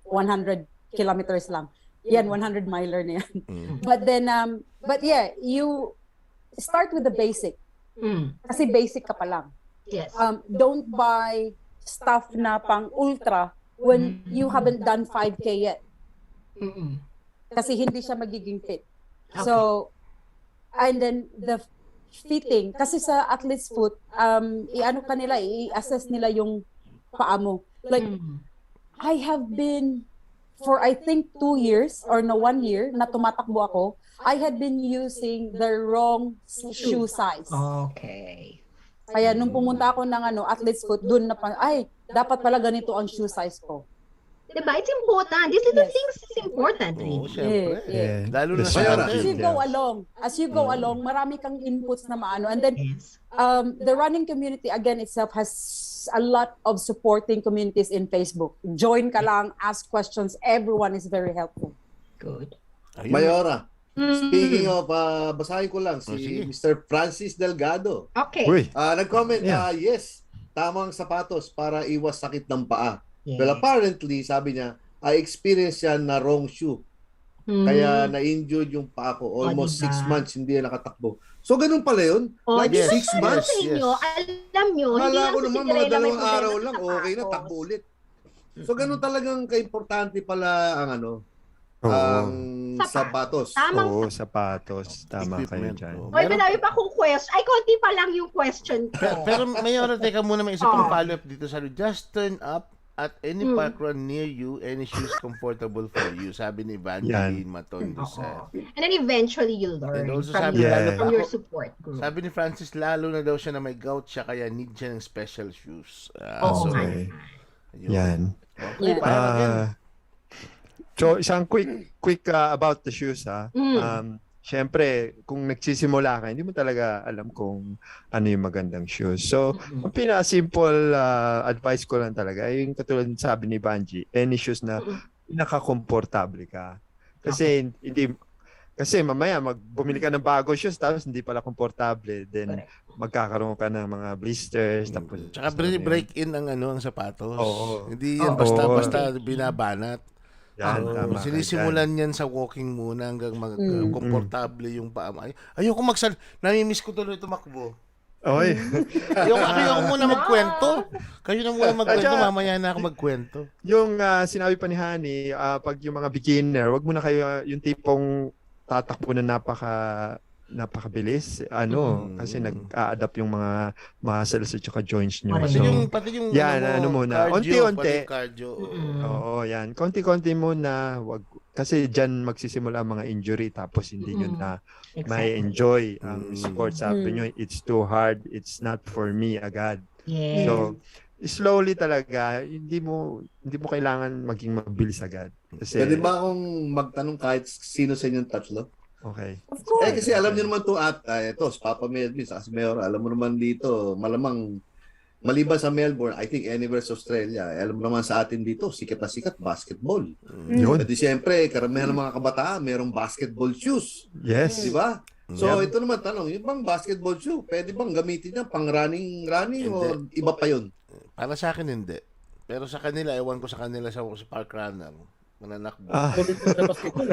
100 kilometers lang. Yan, 100-miler na yan. But then, but yeah, you start with the basic. Mm. Kasi basic ka pa lang. Yes. Don't buy stuff na pang ultra when you haven't done 5K yet. Mm-mm. Kasi hindi siya magiging fit. So, and then the fitting, kasi sa athlete's foot, i-assess nila yung paa mo. Like, I have been, for I think 2 years, or 1 year, na tumatakbo ako, I had been using the wrong shoe size. Okay. Kaya nung pumunta ako ng athlete's foot, dun na dapat pala ganito ang shoe size ko. Diba? It's important. These little Yes. things is important, Oo, really. syempre. Yeah. Lalo na The sa Mayora. As you atin. go along, marami kang inputs na maano. And then, Yes. the running community again itself has a lot of supporting communities in Facebook. Join ka lang, ask questions. Everyone is very helpful. Good. Ayun. Mayora, speaking of, basahin ko lang si sige. Mr. Francis Delgado. Okay. Uy, Nag-comment, Yeah. yes, tamang sapatos para iwas sakit ng paa. Yes. Well, apparently, sabi niya, I experienced yan na wrong shoe. Kaya na-injured yung paa ko. Almost diba? 6 months hindi na nakatakbo. So, ganun pala yun? Like di ba 6 sabi ko months? sa inyo, alam nyo, hindi Kala lang ko sa naman mga Cinderella may 2 problema araw sa lang, okay na, sapatos. takbo ulit. So, ganun talagang kaimportante pala ang Oo. ang sapatos. Tamang Sapatos. Tama kayo Equipment, dyan. oo. Oy, madami pa akong question. Ay, konti pa lang yung question ko. Pero Mayora, teka muna, may isa pang follow-up dito. Sabi, just turn up at any parkrun near you, any shoes comfortable for you. Sabi ni Evangeline Matondo. And then eventually you'll learn And also from, sabi, lalo from pa your ako- support group. Sabi ni Francis, lalo na daw siya na may gout siya, kaya need siya ng special shoes. Okay. Ayun. Yan. Okay, Yeah. parang yan. So, isang quick about the shoes, ha. Siyempre, kung nagsisimula ka, hindi mo talaga alam kung ano yung magandang shoes. So, ang pinaka-simple advice ko lang talaga, ay yung katulad sabi ni Banji, any shoes na nakakomportable ka. Kasi kasi mamaya bumili ka ng bago shoes tapos hindi pala komportable, then magkakaroon ka ng mga blisters tapos Tsaka break in ang ang sapatos. Oo. Hindi yan Oo. basta-basta binabanat. yan, tama ka Sinisimulan yan sa walking muna hanggang komportable yung paa mo. Ayoko namimiss ko tuloy tumakbo. Oy. Ayoko muna magkwento. Kayo na muna magkwento, mamaya na ako magkwento. Yung sinabi pa ni Hani, pag yung mga beginner, wag muna kayo yung tipong tatakbo na napakabilis. Kasi nag-a-adapt yung mga muscles at saka joints nyo. Pati So, yung yan, muna. cardio, Unti-unti. pati cardio. Oo, yan. Konti-konti muna. Kasi dyan magsisimula ang mga injury tapos hindi nyo na may enjoy ang sport. Sabi nyo, it's too hard. It's not for me agad. Yeah. So, slowly talaga, hindi mo kailangan maging mabilis agad. Kasi, Pwede ba akong magtanong kahit sino sa inyong tatlo? okay. Of course. Kasi alam niyo naman to ito, si Papa Melvin, sa Mayor, alam mo naman dito, malamang maliban sa Melbourne, I think anywhere sa Australia, alam mo naman sa atin dito, sikat na sikat, basketball. Yun. At siyempre, karamihan ng mga kabataan, mayroong basketball shoes. Yes. Di ba? So, Yep. ito naman tanong, yung bang basketball shoe, pwede bang gamitin niya pang running o iba pa yun? Para sa akin hindi. Pero sa kanila, ewan ko sa kanila sa Parkrunner. Mananakbo. Tuloy ko sa basketball.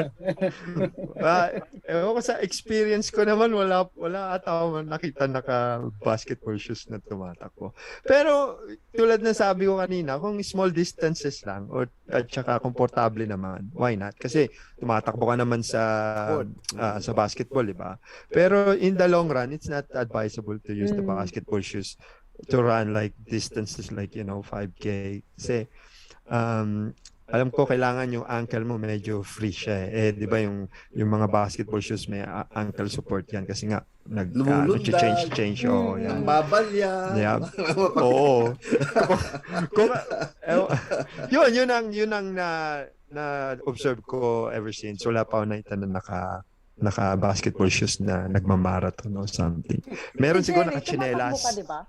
Ewan ko sa experience ko naman, wala ata ako nakita naka-basketball shoes na tumatakbo. Pero tulad na sabi ko kanina, kung small distances lang at saka komportable naman, why not? Kasi tumatakbo ka naman sa basketball, di ba? Pero in the long run, it's not advisable to use the basketball shoes to run like distances like 5K. Kasi alam ko kailangan yung ankle mo medyo free siya eh. Di ba yung mga basketball shoes may ankle support yan kasi nga change yan. Ang babalya. Yeah. Oo. Yun ang na observe ko ever since. Wala pa ako nakita na naka basketball shoes na nagmamarathon or something. Meron siguro naka-chinelas. Tumatakbo ka, di ba?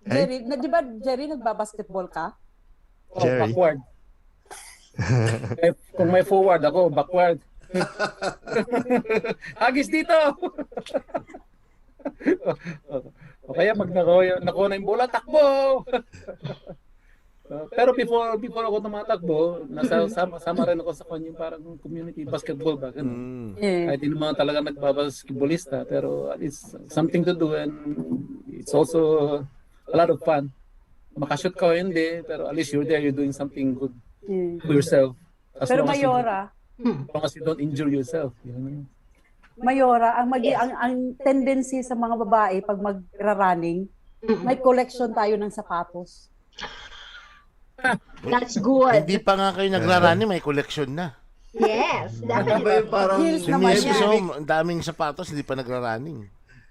Jerry, di ba Jerry nagba-basketball ka? Jerry. Backward. Kung may forward ako, backward. Hagis dito! O kaya pag nakuha na yung bola, takbo! Pero before ako tumatakbo, sama rin ako sa kanyang parang community basketball ba? Kahit hindi naman talaga nagbabasketballista, pero it's something to do and it's also a lot of fun. Makashoot ka o hindi, pero at least you're there, you're doing something good to yourself. Pero Mayora, as long as you don't injure yourself. Mayora, ang tendency sa mga babae pag magra-running, may collection tayo ng sapatos. That's good. Hindi pa nga kayo nagrarani, may collection na. Yes, Diba definitely. yung parang Heels Si naman Bisyo, yan. ang daming sapatos, hindi pa nagrarunning.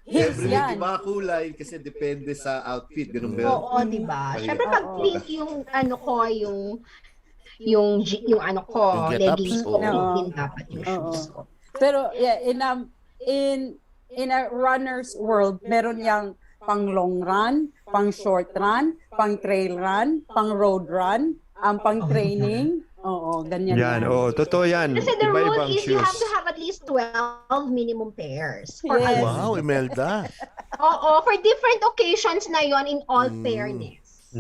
Heels yan. Iba kulay kasi depende sa outfit. Ganun ba yun? Oo, di ba? Syempre pag pink yung yung ano ko, Yung get-ups, leggings ko, oo. pink din dapat yung shoes ko. Pero yeah, in a runner's world, meron yang pang long run, pang short run, pang trail run, pang road run, pang training. Oo, ganyan Yan, totoo yan. Kasi the rule Iba-ibang is you shoes. have to have at least 12 minimum pairs. For Yes. Wow, Imelda. Oo, for different occasions na yon in all fairness.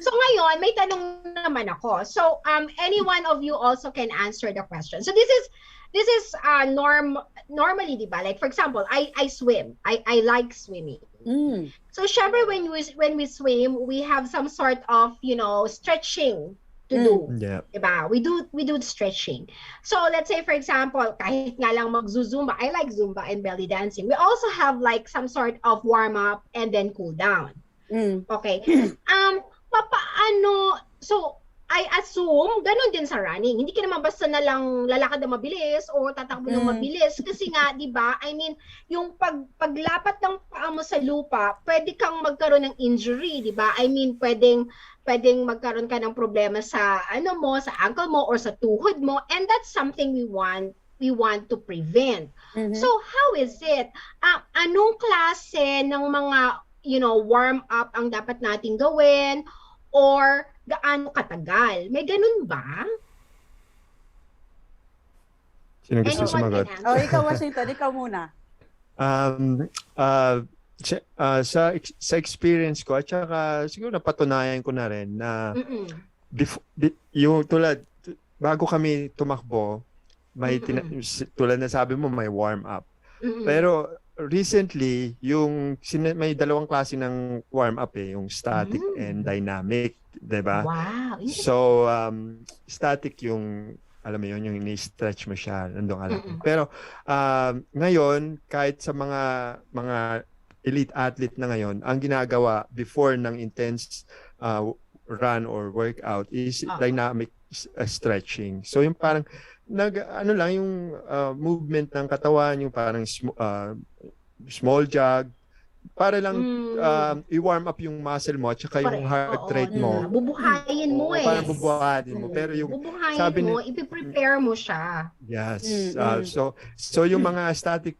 So ngayon, may tanong naman ako. So any one of you also can answer the question. So this is normally, di ba? Like for example, I swim. I like swimming. So syempre when we swim, we have some sort of, stretching to do. Yeah. Diba? We do stretching. So let's say for example, kahit nga lang mag-zumba, I like Zumba and belly dancing. We also have like some sort of warm up and then cool down. Okay. Papaano, so I assume ganun din sa running. Hindi ka naman basta na lang lalakad na mabilis o tatakbo ng mabilis kasi nga, 'di ba? I mean, yung paglapat ng paa mo sa lupa, pwede kang magkaroon ng injury, 'di ba? I mean, pwedeng magkaroon ka ng problema sa sa ankle mo or sa tuhod mo, and that's something we want to prevent. So how is it? Anong klase ng mga warm up ang dapat nating gawin or gaano katagal? May ganun ba? Sino gusto sumagot? Ikaw Washington, ikaw muna. Sa experience ko at saka siguro napatunayan ko na rin na yung tulad bago kami tumakbo may tulad na sabi mo may warm up. Pero recently may dalawang klase ng warm up yung static and dynamic, 'di ba? Wow. So static yung alam mo yun, yung ini-stretch mo siya, nandun ka lang. Pero ngayon kahit sa mga elite athlete na ngayon, ang ginagawa before ng intense run or workout is dynamic stretching. So yung parang yung movement ng katawan, yung parang small jog para lang i-warm up yung muscle mo at saka yung heart rate mo. Bubuhayin mo Parang bubuhayin mo. Pero yung sabi mo, ipiprepare mo siya. Yes. So yung mga static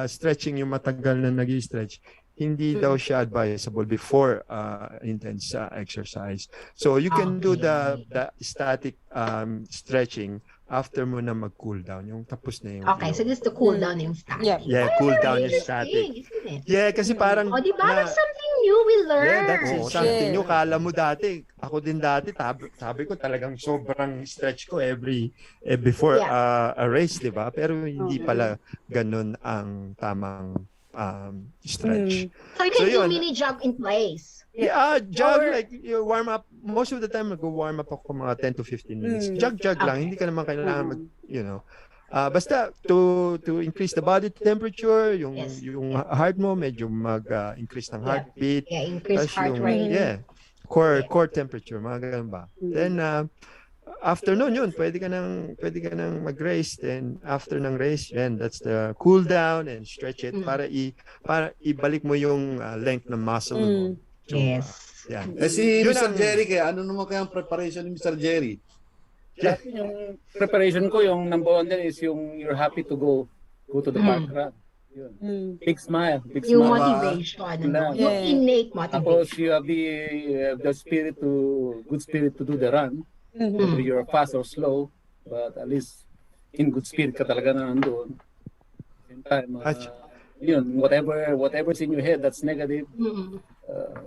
stretching, yung matagal na nag-stretch, hindi daw siya advisable before intense exercise. So you can do the static stretching after mo na mag-cool down. Yung tapos na yung... Okay, so this is to cool down yung static. Yeah, cool down yung static. Isn't it? Yeah, kasi parang... O, di ba? That's something new we learn. Yeah, that's Oo, something yeah. new. Kala mo dati, ako din dati, sabi ko talagang sobrang stretch ko before Yeah. a race, di ba? Pero hindi Oo. pala ganun ang tamang stretch. So you So can do yun. mini jog in place. Yeah, jog, Or- like you warm up. Most of the time, mag-warm up ako mga 10 to 15 minutes. Mm. Jog lang. Okay. Hindi ka naman kailangan basta to increase the body temperature, Yes. yung heart mo medyo mag-increase ng Yeah. heartbeat. Yeah, increase Tas heart rate. Yeah, core temperature, mga ganun ba. Then after nun yun, pwede ka nang mag-race. Then after ng race, then that's the cool down and stretch it para ibalik mo yung length ng muscle mo. So, Yes. yan. Si Yun Mr. ang- Jerry, kaya ano naman kaya ang preparation ni Mr. Jerry? Yung preparation ko, yung number one din is yung you're happy to go to the park run. Yun. Big smile. Yung Diba? motivation, ano? Yeah. Yung innate Tapos motivation. you have the good spirit to do the run. Whether you're fast or slow, but at least in good spirit ka talaga na nandun. Same time, yun, whatever's in your head that's negative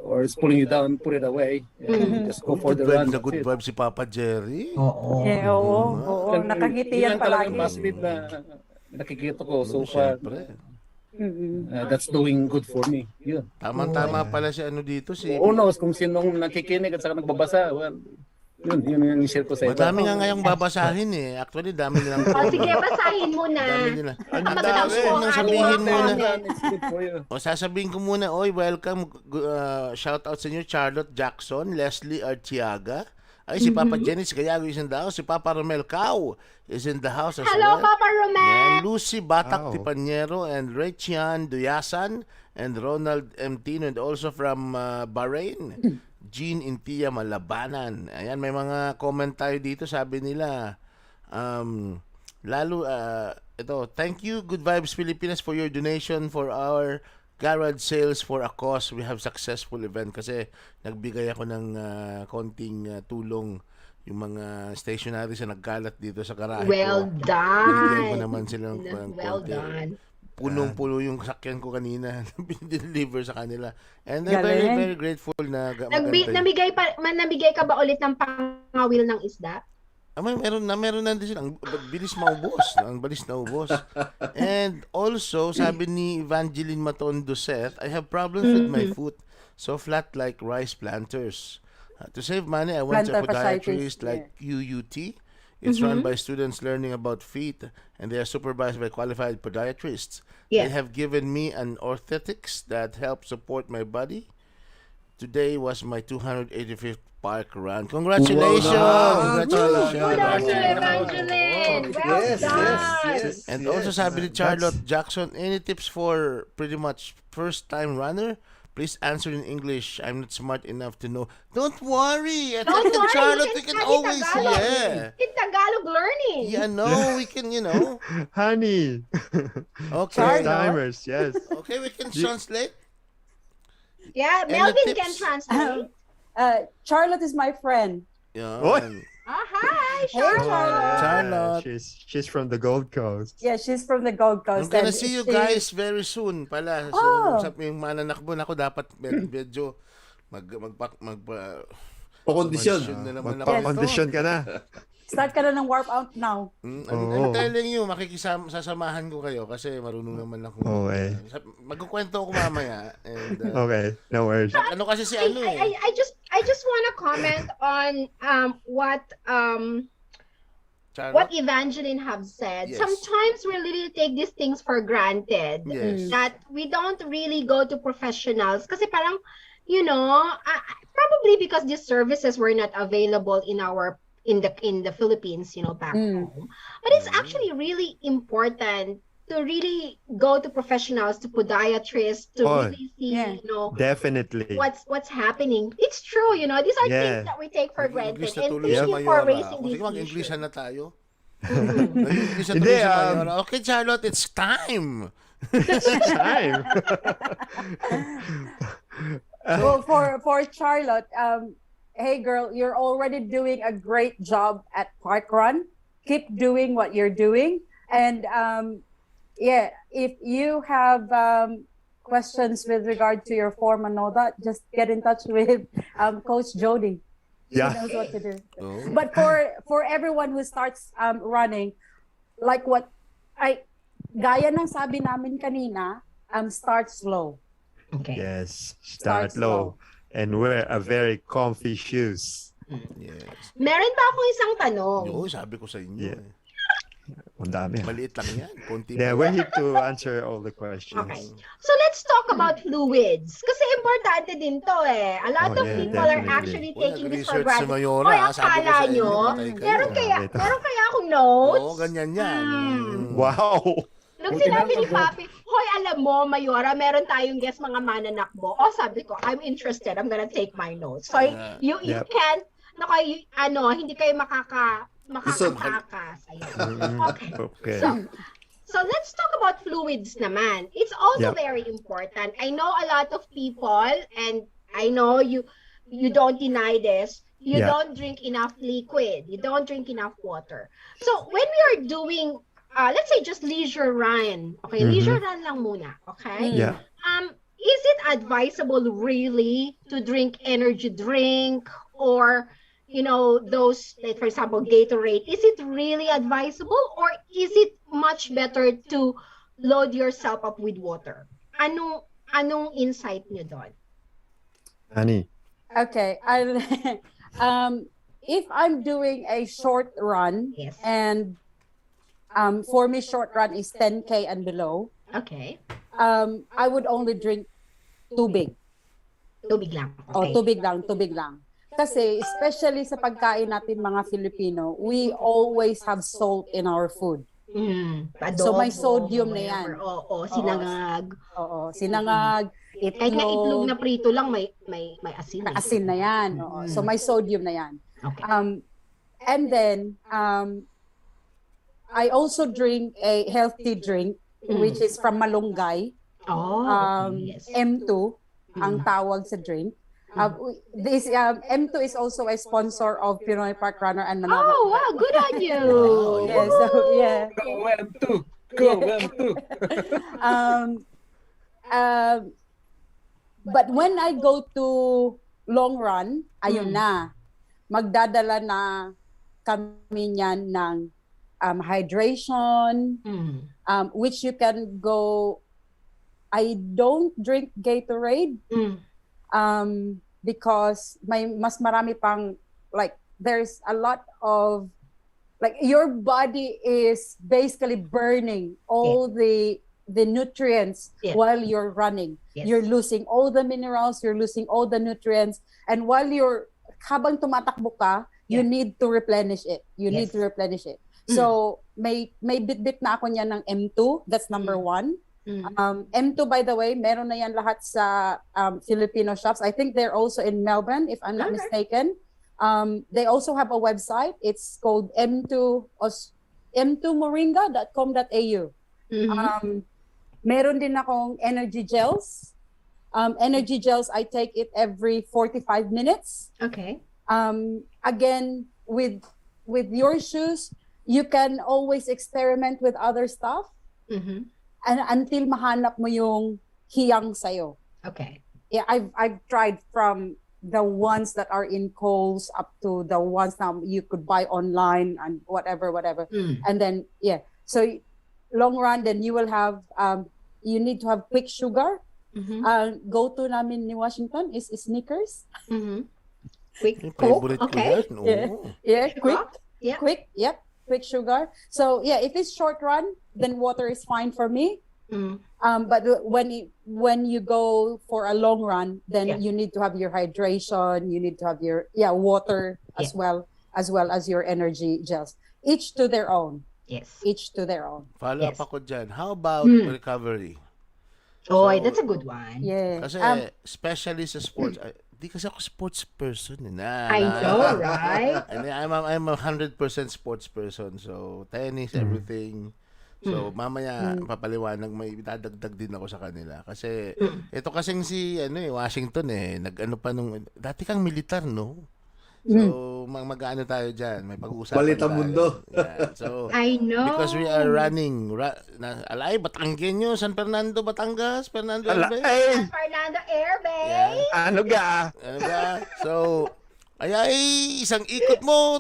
or is pulling you down, put it away. And just go for the run. Good That's it. vibe si Papa Jerry. Oo. Yeah, oo. Nakangiti yan Yun lang talaga palagi. yung positive na nakikita ko so far. Siyempre. That's doing good for me. Yun. Tamang-tama pala si ano dito, si... Who knows kung sinong nakikinig at saka nagbabasa. Well, yun yung share ko sa iba. Madami nga ngayong babasahin eh. Actually, dami nilang... O, sige, basahin mo na. Dami nila. Magandang dami. po ang ating Sabihin mga mo na. comment. It's good for you. O sasabihin ko muna, welcome, shout out sa inyo, Charlotte Jackson, Leslie Artiaga. Ay, si Papa Jenny Gayago is in the house. Si Papa Romel Cao is in the house as Hello, well. Papa Romel. And Lucy Batak Wow. Tipanyero and Raychian Duyasan and Ronald Mtino and also from Bahrain, Jean Intia Malabanan. Ayan, may mga comment tayo dito. Sabi nila, ito, thank you, Good Vibes Pilipinas, for your donation for our garage sales for a cause. We have successful event kasi nagbigay ako ng konting tulong yung mga stationaries na nagkalat dito sa garahe Well ko. done. Binigyan ko naman sila ng Well konti. done. Punong-puno yung sakyan ko kanina na deliver sa kanila. And I'm very, Galing. very grateful na maganda yun. Namigay ka ba ulit ng pangawil ng isda? Meron na din sila. Ang bilis maubos. Ang bilis na ubos. And also, sabi ni Evangeline Matondo Seth, I have problems with my foot. So flat like rice planters. To save money, I went to a Plantar podiatrist fasciitis, like UUT. It's run by students learning about feet, and they are supervised by qualified podiatrists. Yes. They have given me an orthotics that help support my body. Today was my 285th park run. Congratulations! Wow, Congratulations! Good on you, Evangeline. Well Yes, done. yes. And also sabi ni Charlotte Jackson, any tips for pretty much first-time runner? Please answer in English. I'm not smart enough to know. Don't worry. At Don't worry, Charlotte, we we can study always, Tagalog. yeah. It's Tagalog learning. Yeah, no, we can, Honey, Okay. Charlotte. timers, yes. Okay, we can translate. Yeah, the Melvin tips? can translate. Charlotte is my friend. Yeah. Oy! Hi, Hey, Charlotte. Charlotte. She's from the Gold Coast. Yeah, she's from the Gold I'm Coast. gonna and see you she- guys very soon pala. So, Oh. sabi yung mananakbo na ako dapat medyo Pakondisyon. na naman ako. Magpa-condition ka na. Start ka na ng warp out now. I'm telling you, sasamahan ko kayo kasi marunong naman ako. Okay. Magkukwento ako mamaya. And, Okay, no worries. ano kasi si ano eh. I just want to comment on what Charlotte? Evangeline have said. Yes. Sometimes we really take these things for granted. Yes. That we don't really go to professionals kasi parang probably because these services were not available in the Philippines, back home. But it's actually really important to really go to professionals, to podiatrists, to Oh, really see, yeah. Definitely. what's happening. It's true, these are Yeah. things that we take for granted. English na And tuloy thank sa you for Mayora. raising Sige, these mag-Englishan issues. na tayo. Mag-English na tuloy Hindi, sa Mayora. Okay, Charlotte, it's time. Time. Well, for Charlotte, hey girl, you're already doing a great job at Parkrun. Keep doing what you're doing, and yeah, if you have questions with regard to your form and all that, just get in touch with Coach Jody. She Yeah. knows what to do. Oh. But for everyone who starts running, like what gaya ng sabi namin kanina, start slow. Okay. Yes. Start Start low and wear a very comfy shoes. Yes. Meron pa akong isang tanong. Oo, sabi ko sa inyo. Yeah. Eh. Ang dami. Maliit lang yan. Konti Yeah, pa we're yan. here to answer all the questions. Okay. So let's talk about fluids. Kasi importante din to eh. A lot Oh, of yeah, people are definitely. actually taking this for Nag-research si granted. Mayora. Oy, Sabi ko akala sa inyo, nyo, patay kayo. Ito. meron kaya akong notes? Oo, ganyan yan. Wow! Nung Buti sinabi na ni ako. Papi, hoy, alam mo, Mayora, meron tayong guest mga mananakbo. O, sabi ko, I'm interested. I'm gonna take my notes. So, Yeah. you Yep. can't, hindi kayo Isod. makakatakas. Ayun. Okay. Okay. So let's talk about fluids naman. It's also Yep. very important. I know a lot of people, and I know you don't deny this. You Yeah. don't drink enough liquid. You don't drink enough water. So when we are doing, let's say just leisure run. Okay, Mhm. leisure run lang muna. Okay. Yeah. Is it advisable really to drink energy drink or those, like for example, Gatorade? Is it really advisable or is it much better to load yourself up with water? Anong insight nyo doon? Honey. Okay, I'll if I'm doing a short run, Yes. and for me short run is 10K and below, Okay. I would only drink tubig. Tubig lang. O Okay. tubig lang. Kasi especially sa pagkain natin mga Filipino, we always have salt in our food. Adobo, So may sodium na yan. whatever. Oo, sinangag. Oo, sinangag, Kahit nga itlog na itlog, prito lang, may asin. may asin na yan. Oo. So may sodium na yan. Okay. And then I also drink a healthy drink which is from malunggay. Oh, yes. M2 ang tawag sa drink. This M2 is also a sponsor of Pinoy Parkrunner and Mananakbo. Oh, wow, good on you. Yeah, so yeah. Go M2. Go M2. But when I go to long run, ayun na. Magdadala na kami niyan ng hydration, which you can go. I don't drink Gatorade because mas marami pang, like, there's a lot of, like, your body is basically burning all the nutrients while you're running. Yes. You're losing all the minerals, you're losing all the nutrients, and while habang tumatakbo ka, you need to replenish it. You need to replenish it. So may bit-bit na ako niyan ng M2. That's number one. M2, by the way, meron na yan lahat sa Filipino shops. I think they're also in Melbourne, if I'm not mistaken. They also have a website. It's called m2moringa.com.au. Meron din akong energy gels. Energy gels, I take it every 45 minutes. Okay. Again, with your shoes, you can always experiment with other stuff. And until mahanap mo yung hiyang sa'yo. Okay. Yeah, I've tried from the ones that are in Kohl's up to the ones now you could buy online and whatever. And then, yeah. So long run, then you will have, you need to have quick sugar. Go-to namin ni Washington is Snickers. Quick Yung Coke. favorite ko Okay. yan. Oo. Yeah, Sugar? Yeah. quick, yep. Quick sugar. So yeah, if it's short run, then water is fine for me. But when you go for a long run, then you need to have your hydration. You need to have your water as well as your energy gels. Each to their own. Yes. Each to their own. Follow up ako dyan. How about recovery? Oh, So, that's a good one. Yeah. Kasi especially sa sports, di kasi ako sports person. I know, right? I'm a 100% sports person. So, tennis, everything. So, mamaya papaliwanag, may dadagdag din ako sa kanila. Kasi, ito kasing si Washington nag-ano pa nung, dati kang militar, no? So, mag-ano tayo dyan. May pag-uusapan Balitang tayo. mundo. Yan. So, I know. because we are running. Alay, Batanggenyo, San Fernando, Batangas, Fernando Elbe. San Fernando Airbase. Yeah. Ano ga? Ano ba? So, ay, isang ikot mo,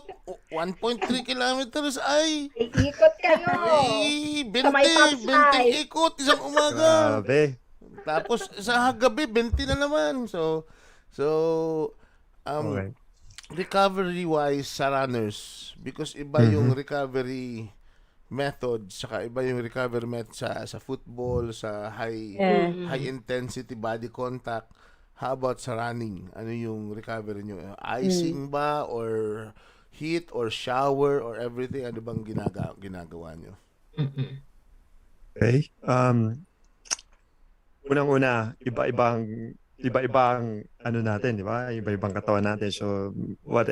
1.3 kilometers ay. Ikot kayo. Ay, Sa may 20 Pasay. ikot isang umaga. Grabe. Tapos sa gabi 20 na naman. So Okay. recovery wise sa runners, because iba yung recovery method saka iba yung recovery method sa football, sa high intensity body contact. How about sa running? Ano yung recovery nyo? Icing ba or heat or shower or everything? Ano bang ginagawa nyo? Okay. Unang-una, iba-ibang ano natin, di ba? Iba-ibang katawan natin. So what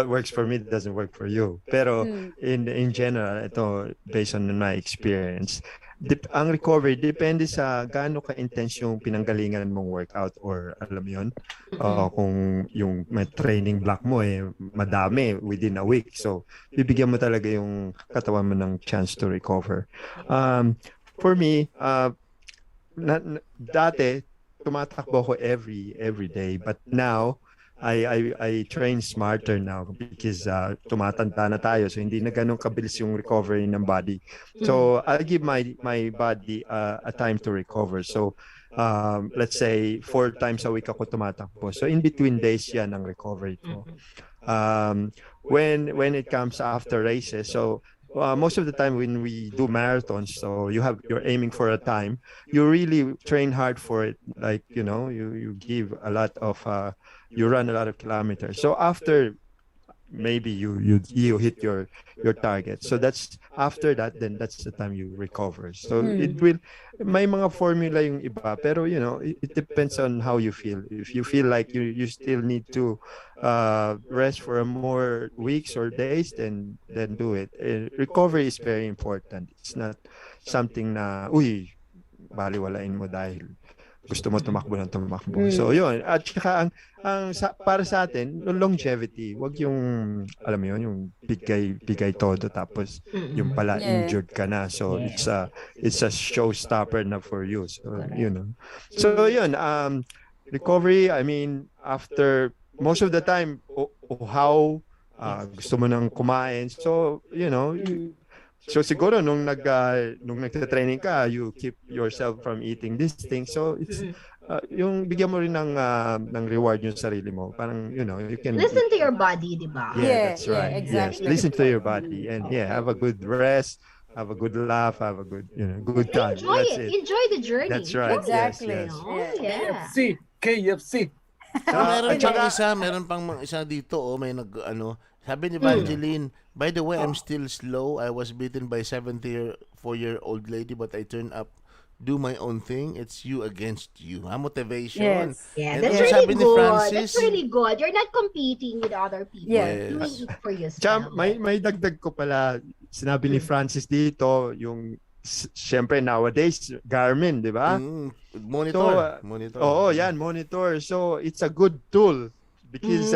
works for me doesn't work for you. Pero in general, ito based on my experience, ang recovery depende sa gaano ka-intense yung pinanggalingan mong workout or alam yon. Kung yung may training block mo madami within a week. So bibigyan mo talaga yung katawan mo ng chance to recover. For me, dati tumatakbo ako every day, but now I train smarter now because tumatanda na tayo, so hindi na ganun kabilis yung recovery ng body. So I give my body a time to recover. So let's say 4 times a week ako tumatakbo. So in between days yan ang recovery ko. When it comes after races, so most of the time when we do marathons, so you're aiming for a time, you really train hard for it. Like, you give a lot of, you run a lot of kilometers. So after maybe you hit your target. So that's after that, then that's the time you recover. So it will, may mga formula yung iba, pero it depends on how you feel. If you feel like you still need to rest for more weeks or days, then do it. Recovery is very important. It's not something na baliwalain mo dahil gusto mo tumakbo ng tumakbo. So yun, at saka para sa atin, longevity, wag yung alam mo yun, yung bigay todo tapos yung pala injured ka na. So it's a showstopper na for you. So So yun, recovery, I mean, after most of the time how gusto mo nang kumain. So so siguro nung nagte-training ka, you keep yourself from eating this thing. So it's yung bigyan mo rin ng reward yung sarili mo. Parang you can listen to your body, di ba? Yeah, that's right. Exactly. Yes, listen to your body and have a good rest, have a good laugh, have a good good time. Enjoy That's it. Enjoy the journey. That's right. Exactly. Yes. Oh, yeah. KFC. Meron pang isa dito, may sabi ni Evangeline, by the way, I'm still slow. I was beaten by 74-year-old lady, but I turned up, do my own thing. It's you against you. Motivation. Yes. Yeah, And that's ano really sabi ni good. Francis? That's really good. You're not competing with other people. Yes. Doing it for yourself. Tsaka, may dagdag ko pala, sinabi ni Francis dito, yung syempre nowadays, Garmin, di ba? Monitor. Oo, yan, monitor. So, it's a good tool because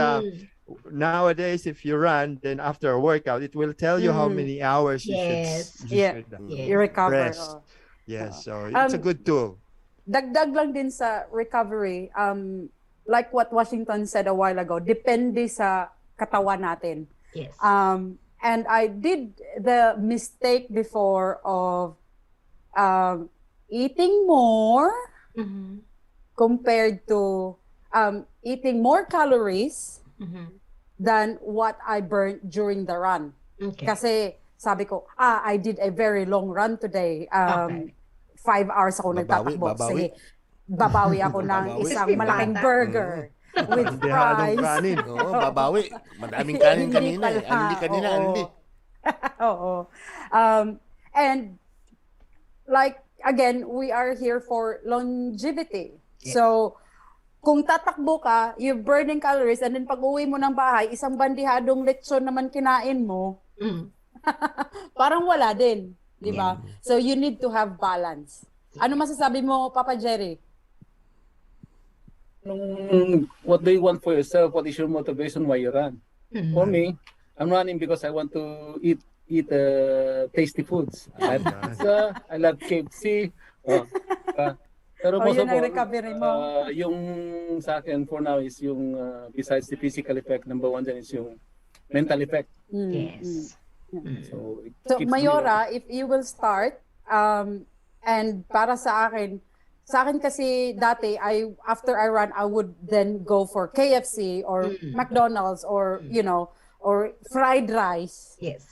nowadays, if you run, then after a workout, it will tell you how many hours you should You recover. rest. Yes, so it's a good tool. Dagdag lang din sa recovery, like what Washington said a while ago, depende sa katawan natin. Yes. And I did the mistake before of eating more compared to eating more calories than what I burnt during the run. Okay. Kasi sabi ko, I did a very long run today. 5 hours ako nagtatakbo. Sige, babawi ako ng isang malaking burger with fries. Kanin. Oo, babawi. Madaming kanin kanina. Hindi. Oo. And like, again, we are here for longevity. So, kung tatakbo ka, you're burning calories, and then pag uwi mo ng bahay, isang bandihadong lechon naman kinain mo, parang wala din. Di ba? So, you need to have balance. Ano masasabi mo, Papa Jerry? what do you want for yourself? What is your motivation why you run? For me, I'm running because I want to eat tasty foods. I love pizza, I love KFC. Pero most yun of ang all, recovery mo. yung sa akin for now is yung besides the physical effect, number one dyan is yung mental effect. Yes. So, it So, keeps me, Mayora, if you will start, and para sa akin kasi dati, after I run, I would then go for KFC or McDonald's or, or fried rice. Yes.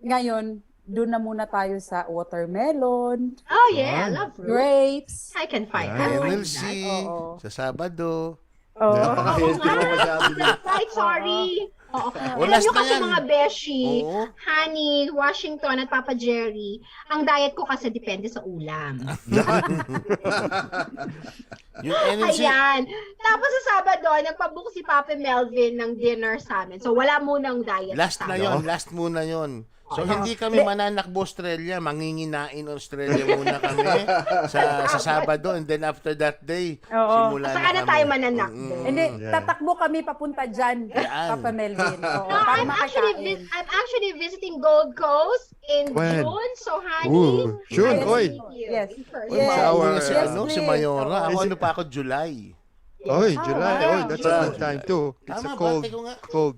Ngayon, doon na muna tayo sa watermelon, Oh yeah, I love fruit. grapes. I can fight. Sa I find NLC, that. Oo. sa Sabado. Oh. Napaka-healthy mo masyado. Right, sorry. Oo. Oh, Alam last nyo na kasi yan. mga beshi, Oo. Honey, Washington at Papa Jerry, ang diet ko kasi depende sa ulam. Yung NLC, Ayan. Tapos sa Sabado, nagpabook si Papa Melvin ng dinner sa amin. So wala munang diet last sa na amin. yon, last muna yon. So hindi kami mananakbo Australia, manginginain Australia muna kami sa Sabado, and then after that day, Oo. simula Saka na na tayo kami. mananakbo. Hindi, Yeah. tatakbo kami papunta dyan, Yan. Papa Melvin. Oo, No, para I'm actually visiting Gold Coast in When? June. So, honey, June, I will oy. meet you Yes. in person. Uy, Yes. mauuna si, Yes, si please. Mayora. Ako Oo. ano pa ako, July. Oy, July. wow. Oh, that's a good time too. It's Tama a ba? cold, Teko nga. cold.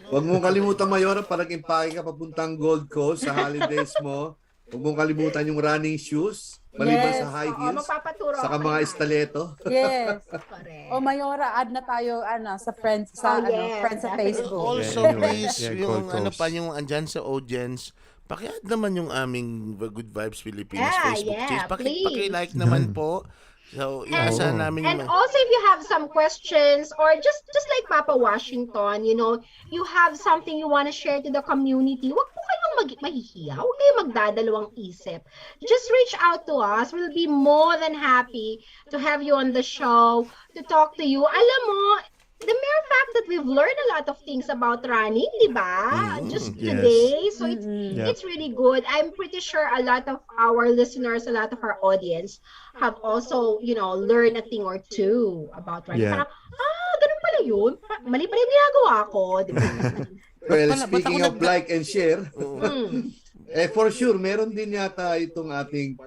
Huwag mong kalimutan, Mayora, pag nag-impake ka papuntang Gold Coast sa holidays mo. Huwag mong kalimutan yung running shoes, maliban Yes. sa high Oo, heels, magpapaturo saka ako mga kay estaleto. Yes. Correct. O Mayora, add na tayo sa friends sa Oh, yes, friends sa definitely. Facebook. Also, Yeah, please, yeah, yung Gold ano Coast. pa, yung andyan sa audience, paki-add naman yung aming Good Vibes Pilipinas Yeah, Facebook yeah, page. please. Paki-like naman po. So, inaasahan namin And yung also, if you have some questions or just like Papa Washington, you have something you want to share to the community, wag po kayong mahihiya. Huwag kayong magdadalawang isip. Just reach out to us. We'll be more than happy to have you on the show, to talk to you. Alam mo, the mere fact that we've learned a lot of things about running, di ba? Just yes. today. So Yeah. it's really good. I'm pretty sure a lot of our listeners, a lot of our audience have also, learned a thing or two about running. Yeah. Parang, ganun pala yun. Mali pala yung ginagawa ko. Di ba? Well, Ba't speaking ako of like and share, Mm. for sure, meron din yata itong ating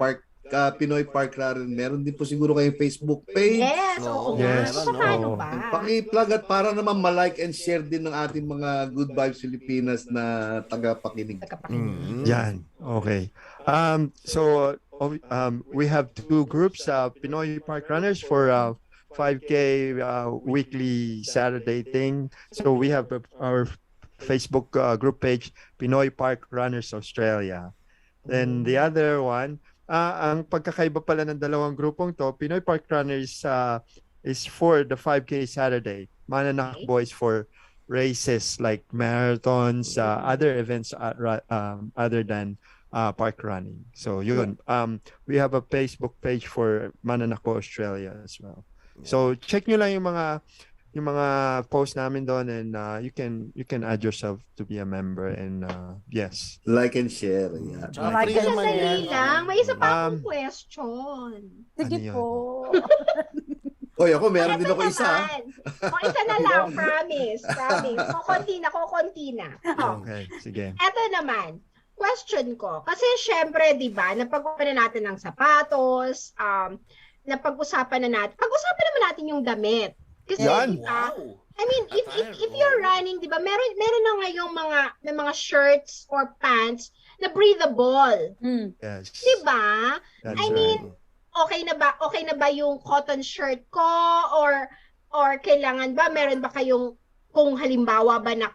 Pinoy Parkrunners. Meron din po siguro kayong Facebook page. Yes, oo nga. Yes, So, paano oo. ba? Paki-plug at para naman ma-like and share din ng ating mga Good Vibes Pilipinas na tagapakinig. Yan. Okay. So we have two groups, Pinoy Parkrunners for 5K weekly Saturday thing. So we have our Facebook group page, Pinoy Parkrunners Australia. Then the other one, ang pagkakaiba pala ng dalawang grupong to, Pinoy Parkrunners is for the 5K Saturday. Mananakbo is for races like marathons, other events other than park running. So yun, we have a Facebook page for Mananakbo Australia as well. So check nyo lang yung mga post namin doon, and you can add yourself to be a member, and yes. Like and share. Yan. Tsaka Like free and naman yan. Sandali lang. May isa pa akong Um, question. Sige Ano yun? po. Oy, ako meron din Ito ako isa. naman. O, isa na lang. Promise. Kukunti na. O, Okay, sige. eto naman. Question ko. Kasi syempre, di ba, napag-usapan na natin ng sapatos, pag-usapan naman natin yung damit. Kasi, Yan. di ba, Wow. I mean, if you're running, di ba, meron na ngayong mga shirts or pants na breathable. Yes. Di ba? That's I mean, okay na ba yung cotton shirt ko, or kailangan ba, meron ba kayong, kung halimbawa ba na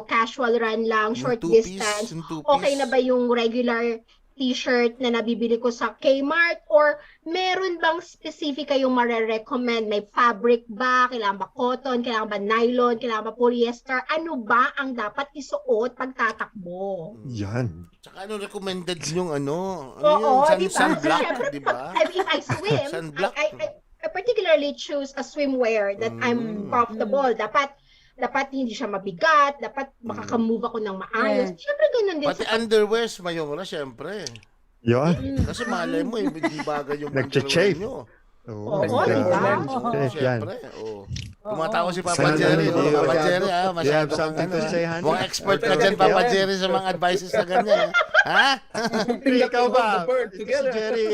casual run lang, short distance, okay na ba yung regular t-shirt na nabibili ko sa Kmart, or meron bang specific kayong mare-recommend? May fabric ba? Kailangan ba cotton? Kailangan ba nylon? Kailangan ba polyester? Ano ba ang dapat isuot pag tatakbo? Yan. Tsaka ano recommended yung ano Oo, yung di ba? sunblock, Siyempre, di ba? if I swim, Sunblock. I particularly choose a swimwear that I'm comfortable. Dapat hindi siya mabigat, dapat makakamove ako ng maayos. Yeah. Siyempre, ganun din Pati sa underwears, Mayora, syempre. Yan. Kasi malay mo, hindi bagay yung Nagche-chafe. underwear nyo. Oo, ganda. diba? Safe yan. Siyempre, tumatawa si Papa Sana Jerry. hindi Papa masyado. Jerry, Do you have masyado kang something to say, honey? Mukhang expert ka dyan, Papa Jerry, sa mga advices na ganyan. Ha? Ikaw ba? The bird Ito si together. Jerry,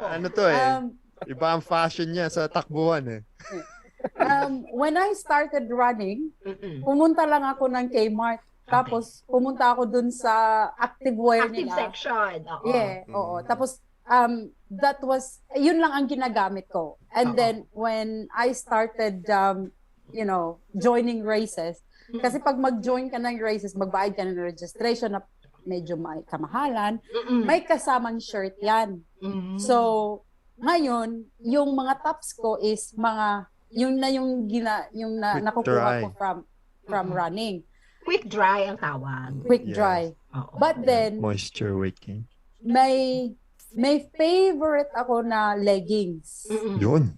ano to iba ang fashion niya sa takbuhan When I started running, pumunta lang ako ng Kmart. Tapos pumunta ako dun sa activewear Active nila. section. Oo. Yeah, oo. Tapos that was yun lang ang ginagamit ko. And then when I started joining races, kasi pag mag-join ka ng races, magbayad ka ng registration na medyo may kamahalan, may kasamang shirt 'yan. So, ngayon, yung mga tops ko is yung nakukuha ko from running. Quick dry ang tawag. Quick Yes. dry. Oo. But then, moisture wicking. may favorite ako na leggings. Yun.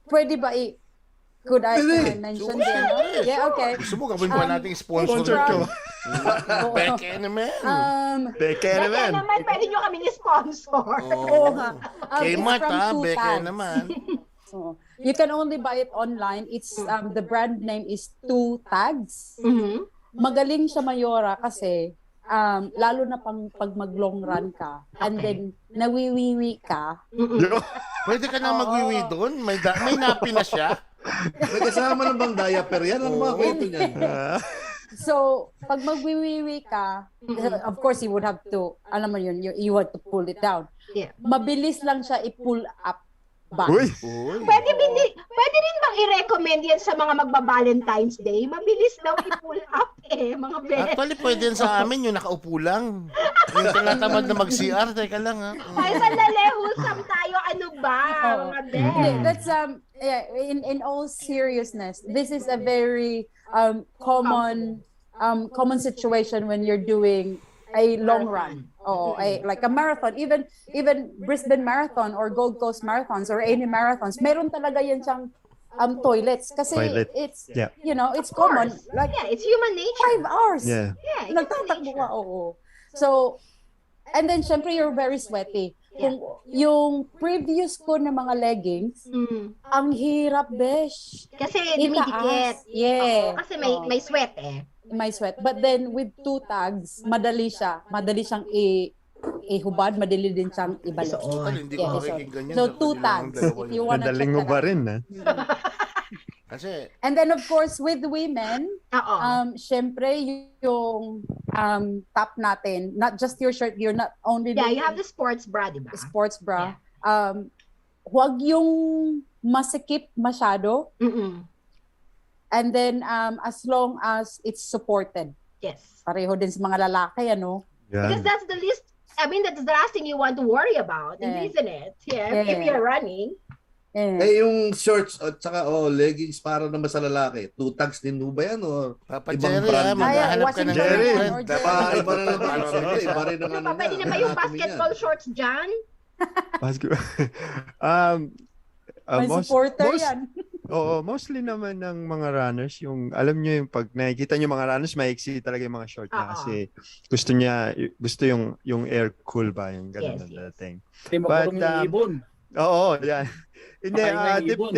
Pwede ba could I Pwede. mention Sure, them? sure. Yeah, okay. Gusto mo gawin pa nating sponsor Sponsor ko. Beke naman. Beke Kaya naman. naman, pwede nyo kaming sponsor. Oo nga. Kay It's Mat, from Two Beke Tags. naman. So, you can only buy it online. It's the brand name is Two Tags. Magaling siya Mayora kasi lalo na pag mag-long run ka and then nawiwiwi ka. Pwede ka na magwiwi doon? May napi na siya? May kasama na bang diaper yan? Ano mga kwento niyan? So, pag magwiwiwi ka, of course, you would have to, alam mo yun, you have to pull it down. Yeah. Mabilis lang siya i-pull up back. Uy! Pwede rin bang i-recommend yan sa mga magba-Valentine's Day? Mabilis daw i-pull up mga best. Actually, pwede yan sa amin yung nakaupo lang. Yung tinatamad na mag-CR. Teka lang ha. Ay, sandali, wholesome tayo. Ano ba, mga best? Hindi, that's in all seriousness, this is a very common situation when you're doing a long run or like a marathon, even Brisbane Marathon or Gold Coast Marathons or any marathons, meron talaga yan siyang toilets kasi Toilet. it's Yeah. it's common, like Yeah, it's human nature. 5 hours. Yeah. Yeah, it's human Nagtatakbo nature. ka, oo. So, and then syempre you're very sweaty. Yeah. Kung yung previous ko na mga leggings, ang hirap, besh. Kasi dumidikit. Itaas. Yeah. Oo, kasi may sweat May sweat. But then with Two Tags, madali siya. Madali siyang ihubad, madali din siyang ibalik. Total, hindi ko Yeah, makikinggan yan. so sa Two kanilang Tags, dalawa if yun. you wanna check Madaling mo that ba out. rin Kasi, And then of course, with women, Oo. syempre yung top natin, not just your shirt, you're not only Yeah, you looking have the sports bra, diba? sports bra. Huwag yung masikip masyado. And then as long as it's supported. Yes. Pareho din sa mga lalaki, ano? Because Yan. that's the least, that's the last thing you want to worry about, Yeah. isn't it? Yeah, if Yeah. you're running. Yung shorts at saka leggings para naman sa lalaki. Two tags din mo ba yan? O Papa ibang Jerry brand ha, yun? maghahanap ka ng Jerry. girlfriend. Or Iba na naman. Iba rin ang Ano ano pa, pwede na ba yung basketball shorts dyan? May supporter yan. Oo, mostly naman ng mga runners, yung alam nyo yung pag nakikita nyo mga runners, maiksi talaga yung mga short niya Oo. kasi gusto yung air cool ba, yung ganun Yes, na yes. dating. Hindi mo But, yung ibon. Oo, yan. Hindi, Kakain ng ibon.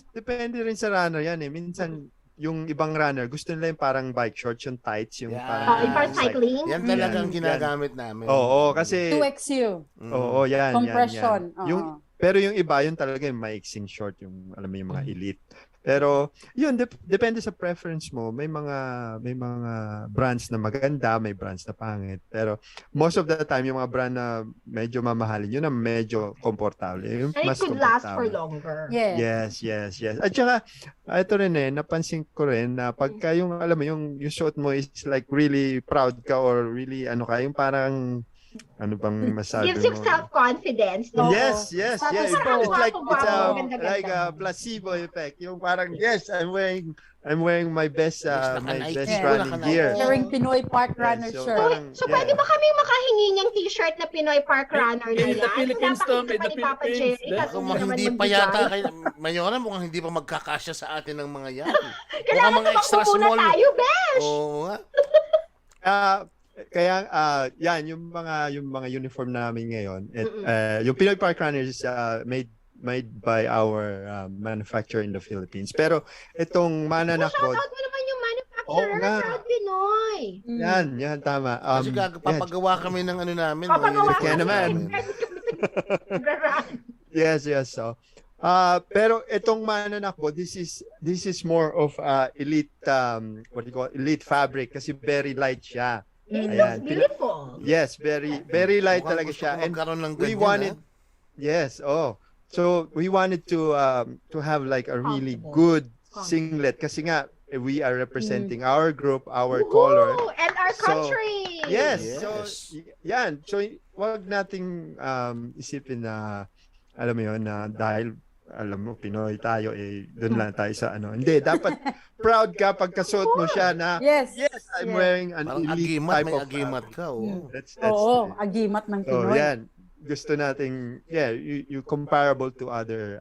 depende rin sa runner yan eh. Minsan, yung ibang runner, gusto nila yung parang bike shorts, yung tights, yung Yeah. parang... Yung para cycling? Yan talagang Yan. ginagamit namin. Oo, kasi... 2XU. Oo, yan. Compression. Yan. Pero yung iba, yun talaga yung maiksing short, yung alam mo yung mga elite. Pero yun depende sa preference mo. May mga brands na maganda, may brands na pangit. Pero most of the time yung mga brand na medyo mamahalin, yun na medyo komportable. Yung And it mas could last for komportable. longer. Yeah. Yes. At saka ito rin napansin ko rin na pagka yung alam mo yung suot mo is like really proud ka or really ano ka, yung parang ano bang masabi Gives you mo? self-confidence. Oo. Yes. Status It's quo. like Ganda-ganda. like a placebo effect. Yung parang yes, I'm wearing my best Naka-Nike best ko, running naka-Nike. gear. Wearing Pinoy Parkrunners So, shirt. parang, So, pwede ba kami makahingi niyang t-shirt na Pinoy Parkrunner na In the yan? Philippines to, Pinapakita in pa the ni Papa Philippines. Jerry. That's Kasi Mukhang naman hindi pa magbigay. yata kayo, Mayora, mukhang hindi pa magkakasya sa atin ng mga yan. Kailangan Mukhang mga extra tumakbo muna small. tayo, besh! Oo nga. Kaya yan yung mga uniform namin ngayon. Yung Pinoy Parkrunners is made by our manufacturer in the Philippines. Pero itong Mananakbo, Shoutout mo naman yung oo manufacturer, nga. Proud Pinoy. Yan tama. Kasi Yan. papagawa kami ng ano namin. Papagawa Kaya uniform naman. namin. Yes. So, pero itong Mananakbo, this is more of elite what do you call it? Elite fabric kasi very light siya. It Ayan. looks beautiful. Yes, very light Mukhang talaga gusto siya. ko And magkaroon ng we ganyan, wanted yes, so we wanted to have like a really good singlet kasi nga we are representing our group, our color. Woo! And our So, country. Yes. Yes. So, yan. So, wag nating isipin na, alam mo yun, na dahil, alam mo, Pinoy tayo, doon lang tayo sa ano. Hindi, dapat proud ka pagkasuot mo siya na, Yes. I'm Yes. wearing an Parang elite agimat, type may of... agimat ka. Oh. That's Oo, agimat ng So, Pinoy. yan. Gusto nating, you comparable to other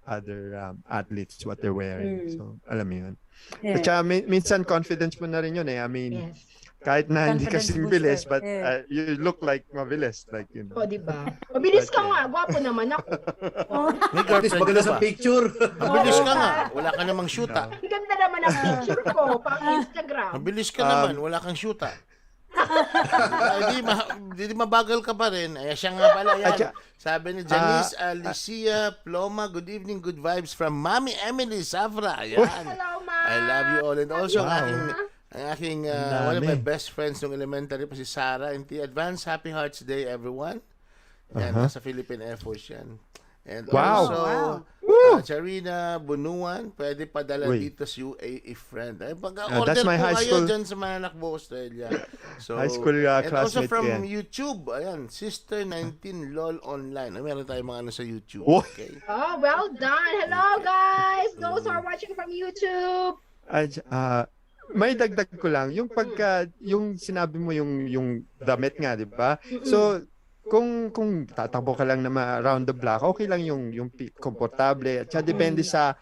athletes, what they're wearing. So, alam mo yun. Yeah. At saka, minsan confidence mo na rin yun eh. I mean, Yes. kahit na hindi Confidence kasing booster. bilis, but Yeah. you look like mabilis. Like, you know. O, diba? Mabilis ka nga. Gwapo naman ako. May At least girlfriend maganda ka sa ba? picture. Mabilis ka Oo. nga. Wala ka namang shoota. Ang ganda naman ang picture ko pang Instagram. Mabilis ka naman. Wala kang shoota. Hindi mabagal ka pa rin. Ay, siya nga pala yan. Sabi ni Janice Alicia Ploma, good evening, good vibes from Mami Emily Safra. Ayan. Hello, ma. I love you all. And also, Wow. ang aking Ang one of my dami. best friends nung elementary pa si Sarah. And advance Happy Hearts Day, everyone. Yan, nasa Philippine Air Force yan. And Wow. also, Wow. Charina Bunuan, pwede padala Uy. dito sa UAE friend. Ay, that's pag-order my po high kayo school- dyan sa Mananakbo, Australia. So, High school, and also classmate from ko yan. YouTube, ayan, Sister19 LOL Online. Ay, meron tayong mga ano sa YouTube. Oh. Okay. Oh, well done. Hello, guys. Those who are watching from YouTube. May dagdag ko lang yung yung sinabi mo yung damit nga, di ba? So kung tatakbo ka lang na around the block, okay lang yung komportable. At saka depende sa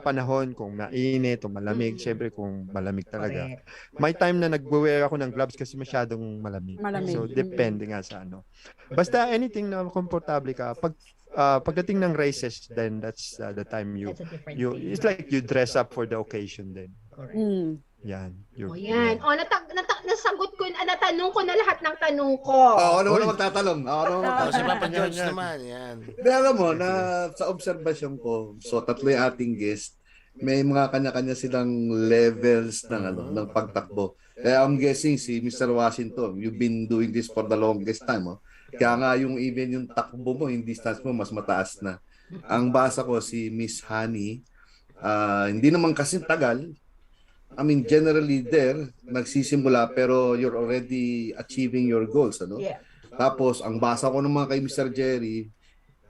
panahon kung mainit o malamig. Siyempre kung malamig talaga. May time na nagwe-wear ako ng gloves kasi masyadong malamig. Malamig. So depende nga sa ano. Basta anything na komportable ka, pagdating ng races, then that's the time That's a different you thing. it's like you dress up for the occasion then. Mm. Yan. O yan. O, nasagot ko, natanong ko na lahat ng tanong ko. Ako naman magtatanong. Oh, si Papa George naman, yan. Hindi, alam mo, na sa obserbasyon ko, so tatlo yung ating guest, may mga kanya-kanya silang levels ng pagtakbo. I'm guessing si Mr. Washington, you've been doing this for the longest time. Kaya nga even yung takbo mo, yung distance mo, mas mataas na. Ang basa ko si Miss Honey, hindi naman kasi tagal. I mean, generally there, nagsisimula pero you're already achieving your goals. Yeah. Tapos, ang basa ko naman kay Mr. Jerry,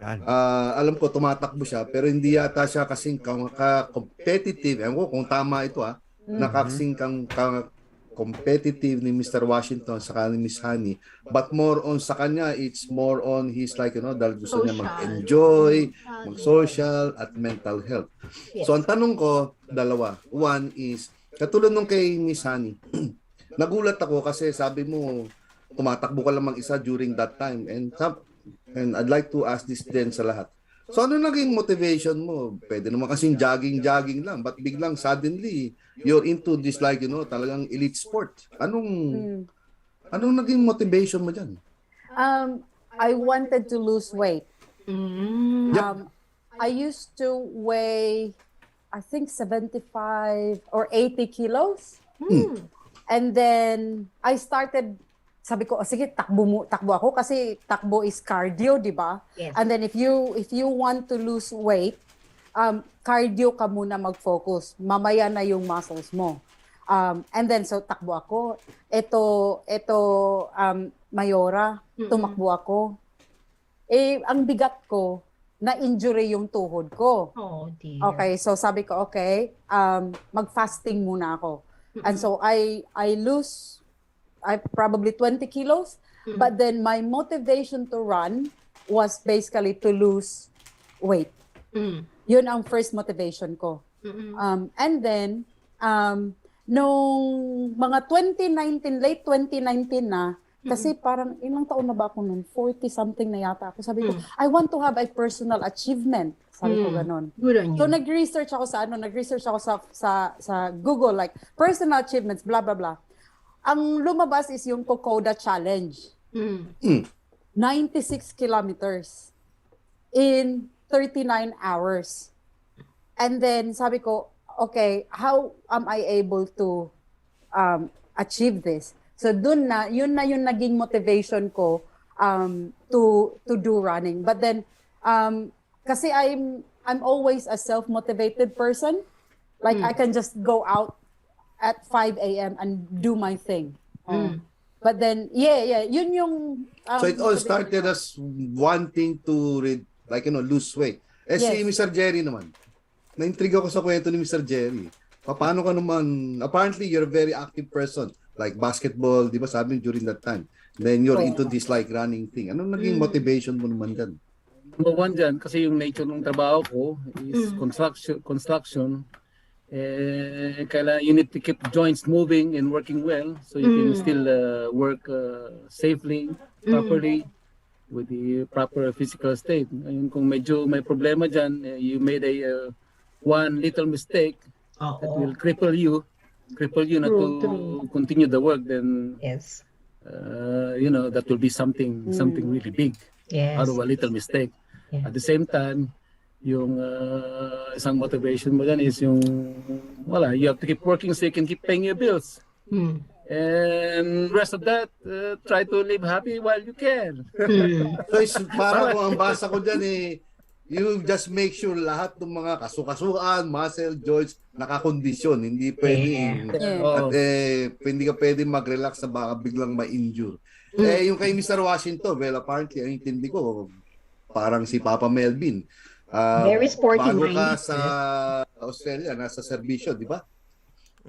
Yan. alam ko tumatakbo siya pero hindi yata siya kasing competitive. Ewan ko kung tama ito nakasing competitive ni Mr. Washington sa ni Miss Honey, but more on sa kanya, it's more on his like dahil gusto niya mag-enjoy, mag-social at mental health. Yes. So ang tanong ko, dalawa. One is katulad nung kay Miss Honey, nagulat ako kasi sabi mo tumatakbo ka lang mag-isa during that time and I'd like to ask this din sa lahat. So ano naging motivation mo? Pwede naman kasing jogging lang, but biglang suddenly you're into this like talagang elite sport. Anong naging motivation mo diyan? I wanted to lose weight. Mm. I used to weigh, I think 75 or 80 kilos. And then I started, sabi ko, sige, takbo ako kasi takbo is cardio, di ba? Yes. And then if you want to lose weight, cardio ka muna mag-focus. Mamaya na yung muscles mo. And then so takbo ako. Ito Mayora, tumakbo ako. Ang bigat ko, na-injury yung tuhod ko. Oh, dear. Okay, so sabi ko, okay, mag-fasting muna ako. And so I probably 20 kilos, but then my motivation to run was basically to lose weight. Yun ang first motivation ko. And then nung mga 2019, late 2019 na, kasi parang ilang taon na ba ako nun? 40 something na yata ako. Sabi ko, I want to have a personal achievement. Sabi ko ganon. Good on So you. nag-research ako sa Google, like personal achievements, blah blah blah. Ang lumabas is yung Kokoda Challenge. 96 kilometers in 39 hours. And then sabi ko, okay, how am I able to achieve this? So yun na yung naging motivation ko to do running. But then kasi I'm always a self-motivated person. Like I can just go out at 5 a.m. and do my thing. But then yun yung So it all started as wanting to lose weight. Si Yes. Mr. Jerry naman. Na-intrigue ako sa kwento ni Mr. Jerry. Paano ka naman, apparently you're a very active person. Like basketball, di ba sabi during that time. Then you're into this like running thing. Anong naging motivation mo naman dyan? Number one dyan, kasi yung nature ng trabaho ko is construction. You need to keep joints moving and working well so you can still work safely, properly, with the proper physical state. Ayun, kung medyo may problema dyan, you made a one little mistake that will cripple you not to continue the work, then Yes. that will be something really big Yes. out of a little mistake. Yeah. At the same time, yung isang motivation mo dyan is yung you have to keep working so you can keep paying your bills. And rest of that, try to live happy while you can. So it's para kung ang basa ko dyan you just make sure lahat ng mga kasukasuan, muscle, joints, nakakondisyon. Hindi pwedeng, Oo. hindi ka pwedeng mag-relax sa baka biglang ma-injure. Yung kay Mr. Washington, well, apparently, ang intindi ko, parang si Papa Melvin. Very sporty bago ka minded. sa Australia, nasa serbisyo, di ba?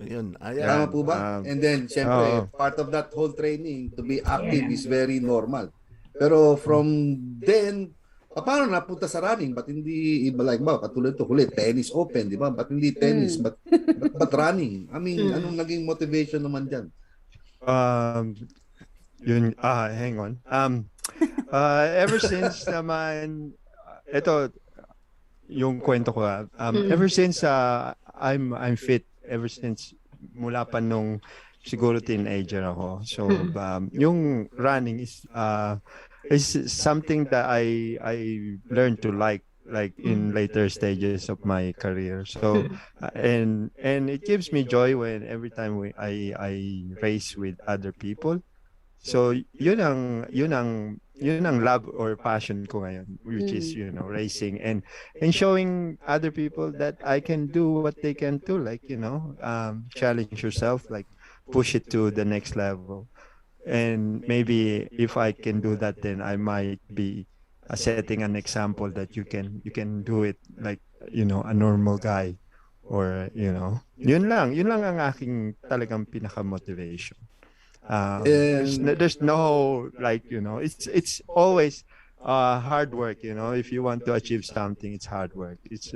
Ayun. Tama po ba? And then, syempre, Oo. part of that whole training to be active is very normal. Pero from then, paano napunta sa running? Ba't hindi iba like ba? Katulad to huli, tennis open, di ba? Ba't hindi tennis? Ba't running? I mean, anong naging motivation naman dyan? Hang on. Ever since naman, ito, yung kwento ko ever since I'm fit, ever since mula pa nung siguro teenager ako. So yung running is something that I learned to like in later stages of my career. So and it gives me joy when every time I race with other people. So yun ang love or passion ko ngayon, which is racing and showing other people that I can do what they can do, like challenge yourself, like push it to the next level. And maybe if I can do that, then I might be setting an example that you can do it like a normal guy, or yun lang ang aking talagang pinaka motivation. There's no it's always hard work. If you want to achieve something, it's hard work. It's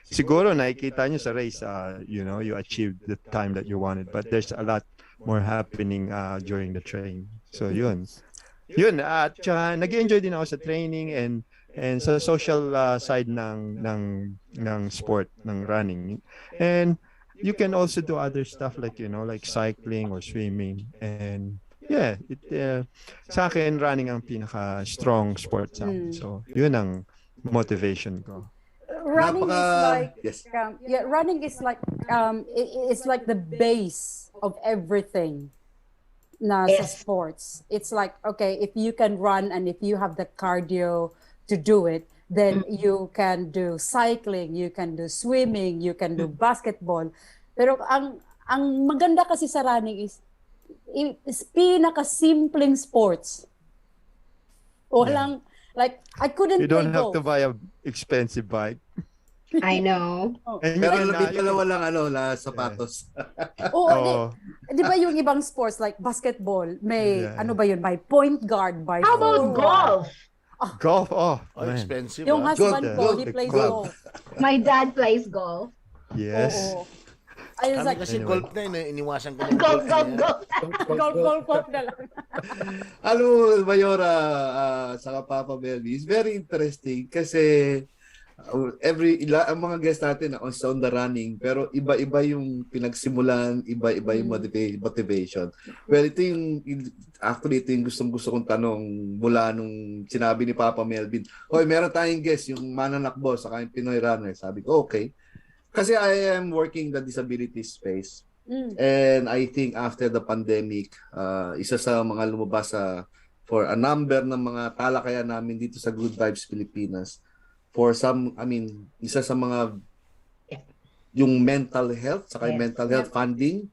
siguro nakikita nyo sa race, you achieved the time that you wanted, but there's a lot more happening during the training. So yun at nag-enjoy din ako sa training and sa social side ng sport, ng running. And you can also do other stuff like like cycling or swimming. And sa akin running ang pinaka strong sport sa akin. So yun ang motivation ko. Running is like Yes. running is like it's like the base of everything na sa Yes. sports. It's like, okay, if you can run and if you have the cardio to do it, then you can do cycling, you can do swimming, you can do basketball. Pero ang maganda kasi sa running is pinaka-simpleng sports. Walang, like, I couldn't You don't play have to golf. buy a expensive bike. I know. And you Pero can, may dalawa lang sapatos. Oo, Oo. di ba yung ibang sports like basketball, may Yeah. ano ba yun, by point guard, by How about forward. golf? golf, man. Expensive. Yung husband Good, ko, good, he plays good. golf. My dad plays golf. Yes. Oo. I was Kami like, kasi Anyway. golf na yun, iniwasan ko ng Go, golf go, na yan. go. golf na lang. Alam mo, Mayora, saka Papa Melvin, it's very interesting kasi ang mga guests natin on the running, pero iba-iba yung pinagsimulan, iba-iba yung motivation. Well, actually, ito yung gustong-gusto kong tanong mula nung sinabi ni Papa Melvin, hoy, meron tayong guest, yung Mananakbo, saka yung Pinoy Runner. Sabi ko, okay. Kasi I am working the disability space. And I think after the pandemic, isa sa mga lumabas for a number ng mga talakayan namin dito sa Good Vibes Pilipinas, isa sa mga yung mental health, saka yung mental health funding,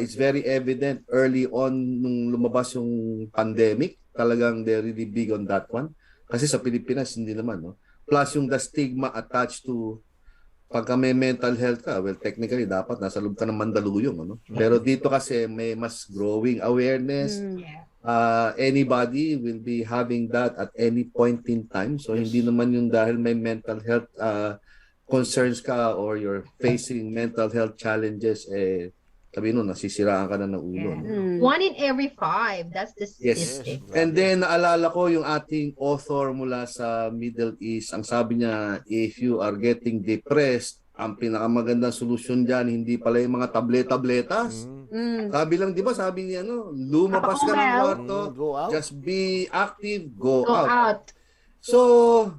it's very evident early on nung lumabas yung pandemic, talagang they're really big on that one. Kasi sa Pilipinas, hindi naman, no? Plus yung the stigma attached to pagka may mental health ka, well, technically, dapat nasa loob ka ng Mandaluyong. Ano? Pero dito kasi may mas growing awareness. Anybody will be having that at any point in time. So, hindi naman yung dahil may mental health concerns ka or you're facing mental health challenges, sabi nun, nasisiraan ka na ng ulo. No? 1 in every 5. That's the Yes. statistic. And then, naalala ko yung ating author mula sa Middle East. Ang sabi niya, if you are getting depressed, ang pinakamagandang solusyon dyan, hindi pala yung mga tablet-tabletas. Sabi lang, di ba, sabi niya, lumabas ka ng kwarto, Go out. just be active, go Go out. out. So,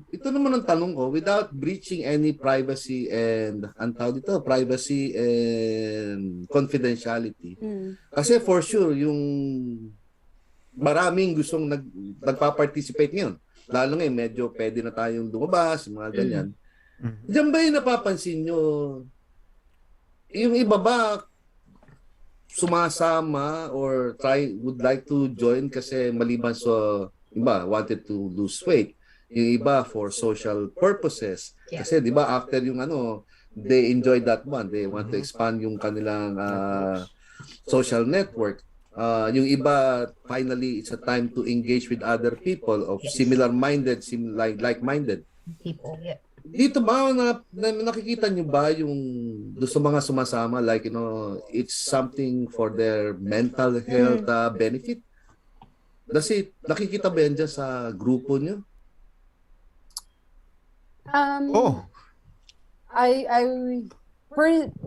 ito naman ang tanong ko, without breaching any privacy and confidentiality. Kasi for sure, yung maraming gustong nagpa-participate ngayon. Lalo ngayon, medyo pwede na tayong lumabas, mga ganyan. Diyan ba yung napapansin nyo, yung iba ba sumasama or would like to join kasi maliban sa iba wanted to lose weight, yung iba for social purposes kasi di ba after yung they enjoy that one, they want to expand yung kanilang social network. Yung iba finally it's a time to engage with other people of similar minded, like-minded People, dito ba nakikita nyo ba yung doon sa mga sumasama, like it's something for their mental health benefit? Kasi nakikita ba yan dyan sa grupo nyo?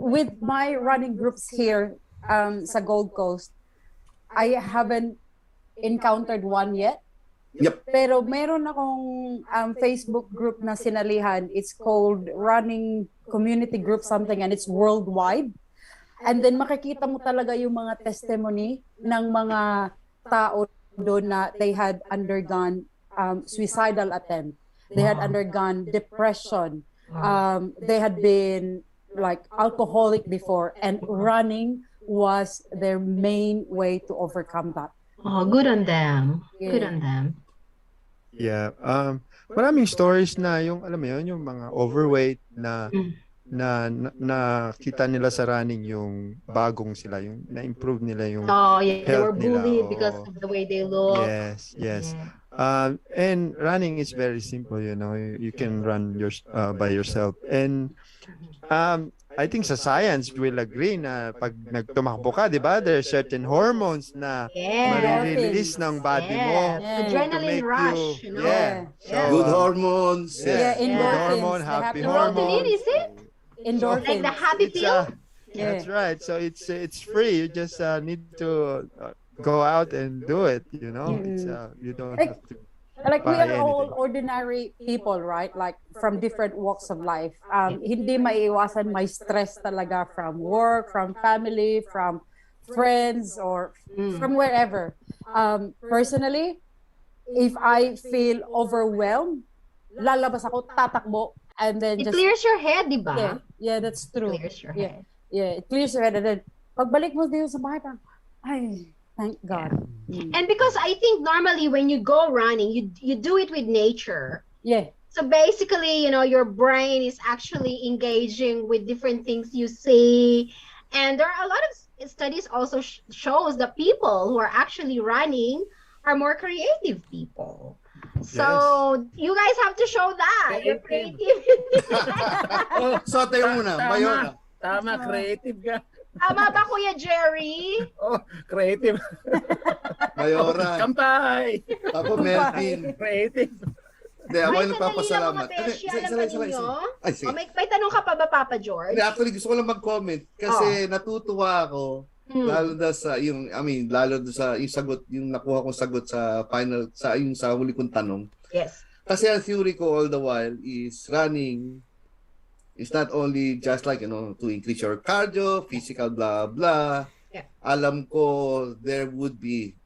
With my running groups here sa Gold Coast, I haven't encountered one yet. Yep. Pero meron akong Facebook group na sinalihan. It's called Running Community Group something, and it's worldwide. And then makikita mo talaga yung mga testimony ng mga tao doon na they had undergone suicidal attempt. They had undergone depression. They had been like alcoholic before, and running was their main way to overcome that. Oh, good on them. Yeah. Good on them. Yeah. Maraming stories na yung, alam mo yun, yung mga overweight na kita nila sa running yung bagong sila, yung na-improve nila yung Oh, yeah. They were health nila. bullied because of the way they look. Yes. Yeah. And running is very simple, you can run by yourself. And I think sa science will agree na pag nagtumakbo ka, di ba, there are certain hormones na marirelease ng body mo. Yeah. Adrenaline rush, you know? Yeah. Good hormones. Yeah, Good endorphins. hormone, They happy have Serotonin, hormones. is it? endorphins. Like the happy pill? That's right. So it's free. You just need to go out and do it. It's you don't have to. Like we buy are all anything. ordinary people, right? Like from different walks of life. Hindi maiiwasan may stress talaga from work, from family, from friends, or from wherever. Personally, if I feel overwhelmed, lalabas ako, tatakbo, and then It just clears your head, di ba? yeah, that's true. Clears your Yeah. head. Yeah, it clears your head, and then pagbalik mo dito sa bahay, parang, ay, thank God. And because I think normally when you go running, you do it with nature. Yeah. So basically, your brain is actually engaging with different things you see. And there are a lot of studies also shows that people who are actually running are more creative people. So you guys have to show that your creativity. So tayo muna, Mayora. Tama, creative ka. Tama ba, Kuya Jerry? Oh, creative. Mayora. Kampay! Ako, Melvin. Creative. Hindi, ako Ay, ay nagpapasalamat. sandali lang, mga beshi. Alam Isa ba lang, ninyo? Ay, sige. O, may tanong ka pa ba, Papa George? Hindi, actually, gusto ko lang mag-comment kasi natutuwa ako lalo na sa lalo na sa yung sagot, yung nakuha kong sagot sa final sa huli kong tanong. Yes. Kasi ang theory ko all the while is running is not only just like, to increase your cardio, physical blah blah. Yeah. Alam ko there would be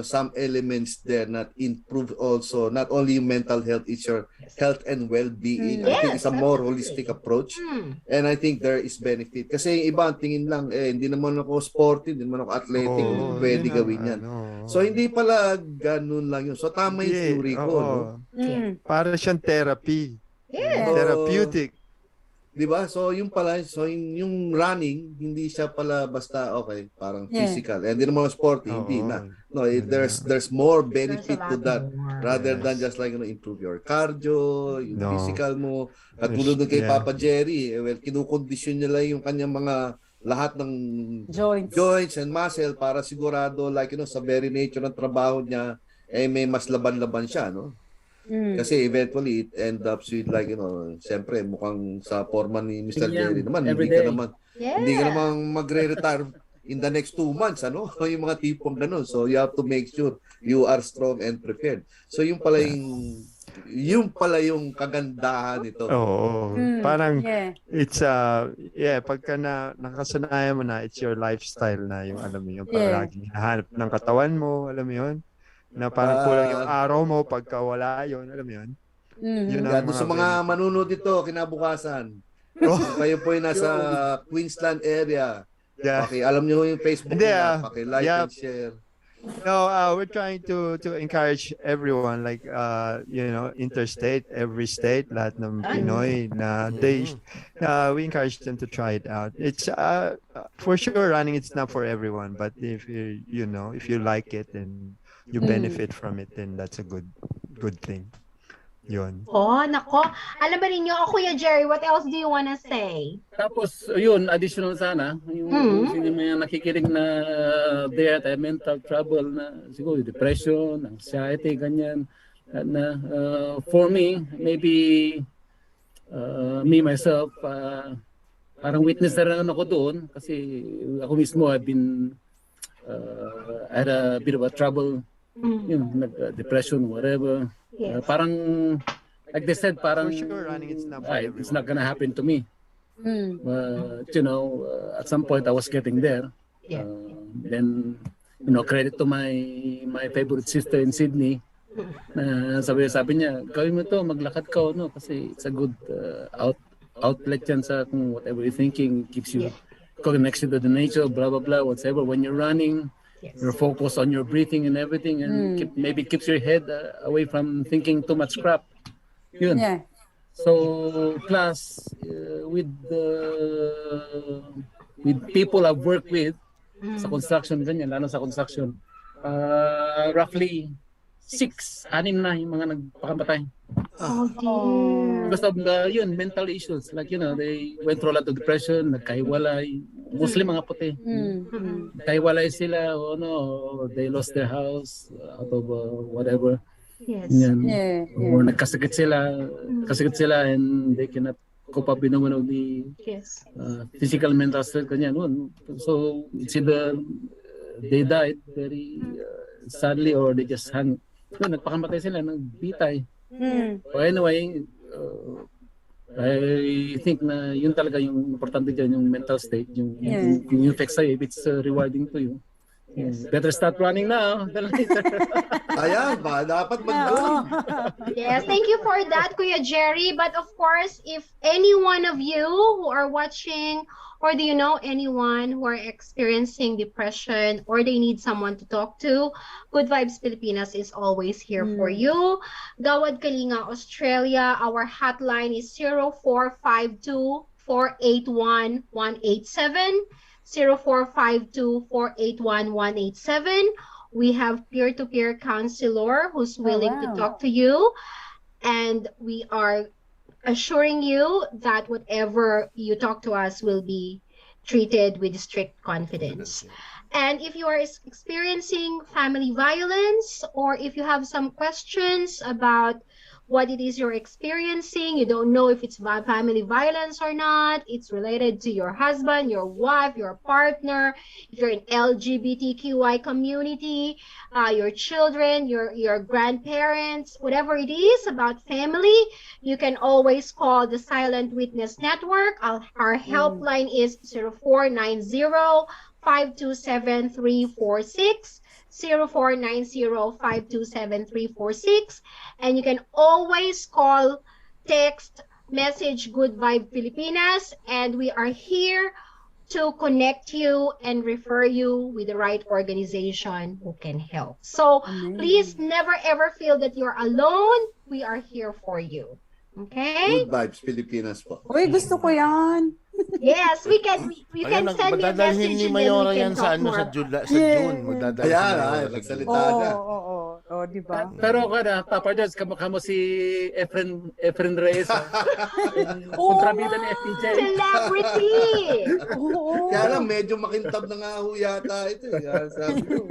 some elements there that improve also not only yung mental health, it's your health and well-being. I think it's a more holistic approach. And I think there is benefit. Kasi yung iba, tingin lang, hindi naman ako sporty, hindi naman ako athletic, pwede gawin yan. So, hindi pala ganun lang yun. So, tama yung theory ko. No? Para siyang therapy. Yes. Therapeutic. Diba? So, yung pala, yung running, hindi siya pala basta, parang physical. And hindi naman sporty, hindi na. No, there's more benefit to that rather than just like, improve your cardio, yung physical mo. Katulad ng kay Papa Jerry, kinukondisyon niya lang yung kanyang mga lahat ng joints and muscle para sigurado, like, sa very nature ng trabaho niya, may mas laban-laban siya, no? Kasi eventually it end up with like, siyempre mukhang sa forma ni Mr. Jerry naman, hindi ka naman magre-retire in the next 2 months, yung mga tipong ganun. So you have to make sure you are strong and prepared. So yung pala yung kagandahan nito. Parang it's pagka nakasanayan mo na, it's your lifestyle na yung alam mo yung palaging hinahanap ng katawan mo, alam mo yun. Na parang kulang yung araw mo pagka wala yun, alam mo yun? Yun ang Sa mga manunod dito kinabukasan, kayo po yung nasa Queensland area, alam nyo yung Facebook nila, like and share. No, we're trying to encourage everyone, like interstate, every state, lahat ng Pinoy na we encourage them to try it out. It's for sure running, it's not for everyone, but if if you like it and you benefit from it, then that's a good thing. Yun. Oh, nako. Alam ba ninyo, Kuya Jerry, what else do you wanna say? Tapos, yun, additional sana, yung mga nakikinig na they had mental trouble na, siguro, depression, anxiety, ganyan. Na, for me, maybe, me, myself, parang witness na rin ako doon kasi ako mismo, I've been, had a bit of a trouble, depression, whatever. Yes. Parang, like they said, parang, For sure, running, it's not gonna happen to me. But, at some point I was getting there. Yeah. Then, credit to my favorite sister in Sydney. Na sabi niya, gawin mo to, maglakad ka, kasi it's a good outlet yan sa kung whatever you're thinking, keeps you connection to the nature, blah, blah, blah, whatever. When you're running, you're focused on your breathing and everything, and maybe keeps your head away from thinking too much crap. Yun. Yeah. So, plus, with people I've worked with, sa construction, ganyan, lalo sa construction, roughly 6 na yung mga nagpakamatay. Oh, dear. Because of mental issues. Like, they went through a lot of depression, nagkahiwalay, mostly mga puti. Nagkahiwalay sila, they lost their house out of whatever. Yes. Yan. Yeah. Or nagkasakit sila and they cannot cope up with the physical, mental stress, ganyan. So, it's either they died very sadly or they just hang. Nagpakamatay sila, nagbitay. So anyway, I think na yun talaga yung importante dyan, yung mental state, yung effects sa'yo, if it's rewarding to you. Better start running now than later. Ayan ba? Dapat mag-run. Yes, thank you for that, Kuya Jerry. But of course, if any one of you who are watching, or do you know anyone who are experiencing depression, or they need someone to talk to, Good Vibes Pilipinas is always here for you. Gawad Kalinga, Australia, our hotline is 0452-481-187. 0452-481-187. We have peer-to-peer counselor who's willing to talk to you, and we are assuring you that whatever you talk to us will be treated with strict confidence. And if you are experiencing family violence, or if you have some questions about what it is you're experiencing, you don't know if it's family violence or not, it's related to your husband, your wife, your partner, if you're in LGBTQI community, your children, your grandparents, whatever it is about family, you can always call the Silent Witness Network. Our helpline is 0490-527-346, 0490-527-346, and you can always call, text, message Good Vibe Pilipinas, and we are here to connect you and refer you with the right organization who can help. So please never ever feel that you're alone. We are here for you. Okay? Good vibes, Pilipinas po. Uy, gusto ko yan. Yes, we can send you a Madadalhin message ni and then Mayora we can yan sa talk ano sa more. June, Yeah. Madadalhin Ayan, si Mayora sa nagsalita June. na. Oo, di ba? Pero Papa George, kamukha mo si Efren Reyes. Kontrabida ni FPJ. Celebrity! Oo. Kaya lang, medyo makintab na nga ho yata ito. Sabi ko.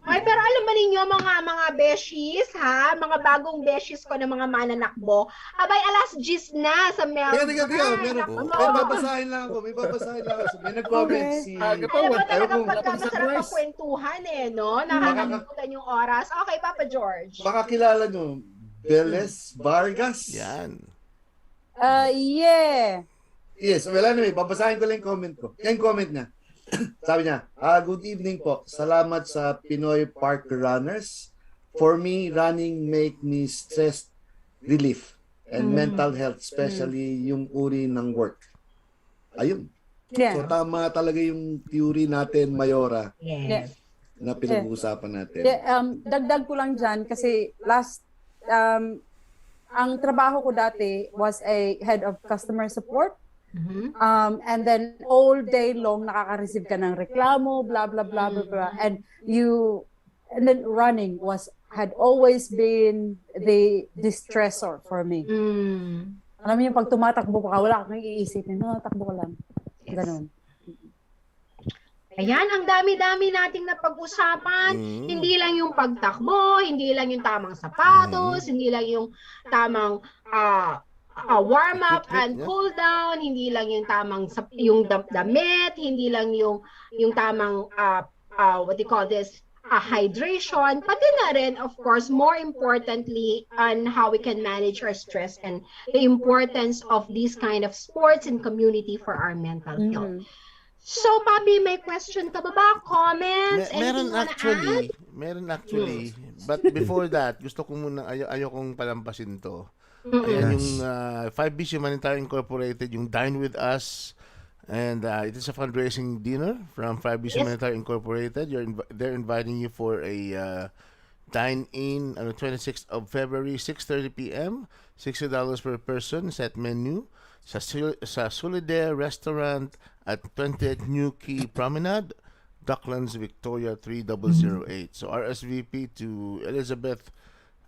Ay, pero alam mo ninyo, mga beshies, ha? Mga bagong beshies ko na mga mananakbo. Abay, alas 10 na sa Melbourne. Teka, may babasahin lang ako. May nag-comment Okay. si... Aga pa, Alam mo wala talagang akong pagkamasarap surprise. ang kwentuhan no? Nakakalimutan yung oras. Okay, Papa George. Makakilala nyo, Beles Vargas. Yan. Yeah. Yes, well anyway, babasahin ko lang yung comment ko. Yung comment niya. Sabi niya, good evening po. Salamat sa Pinoy Parkrunners. For me, running make me stress relief and mental health, especially yung uri ng work. Ayun. Yeah. So tama talaga yung theory natin, Mayora, Yes. na pinag-uusapan natin. Yeah, dagdag ko lang dyan kasi ang trabaho ko dati was a head of customer support. And then all day long nakaka-receive ka ng reklamo, blah blah blah blah blah, and then running had always been the distressor for me. Alam mo yung pag tumatakbo ka, wala kang iisipin, takbo ka lang. Ganun. Ayan, ang dami-dami nating napag-usapan. Hindi lang yung pagtakbo, hindi lang yung tamang sapatos, hindi lang yung tamang warm up and cool down, hindi lang yung tamang yung damit, hindi lang yung tamang what do you call this, hydration, pati na rin, of course, more importantly, on how we can manage our stress and the importance of these kind of sports and community for our mental health. So, Papi, may question ka ba? Comments? Anything you wanna add? Meron actually. But before that, gusto ko muna, ayaw kong palampasin to. Ayan yung 5B's Humanitarian Incorporated, yung Dine With Us. And it is a fundraising dinner from 5B's Humanitarian Incorporated. They're inviting you for a dine-in on the 26th of February, 6:30 p.m. $60 per person, set menu. Sa Solidaire Restaurant at 28 New Quay Promenade, Docklands, Victoria 3008. So RSVP to Elizabeth,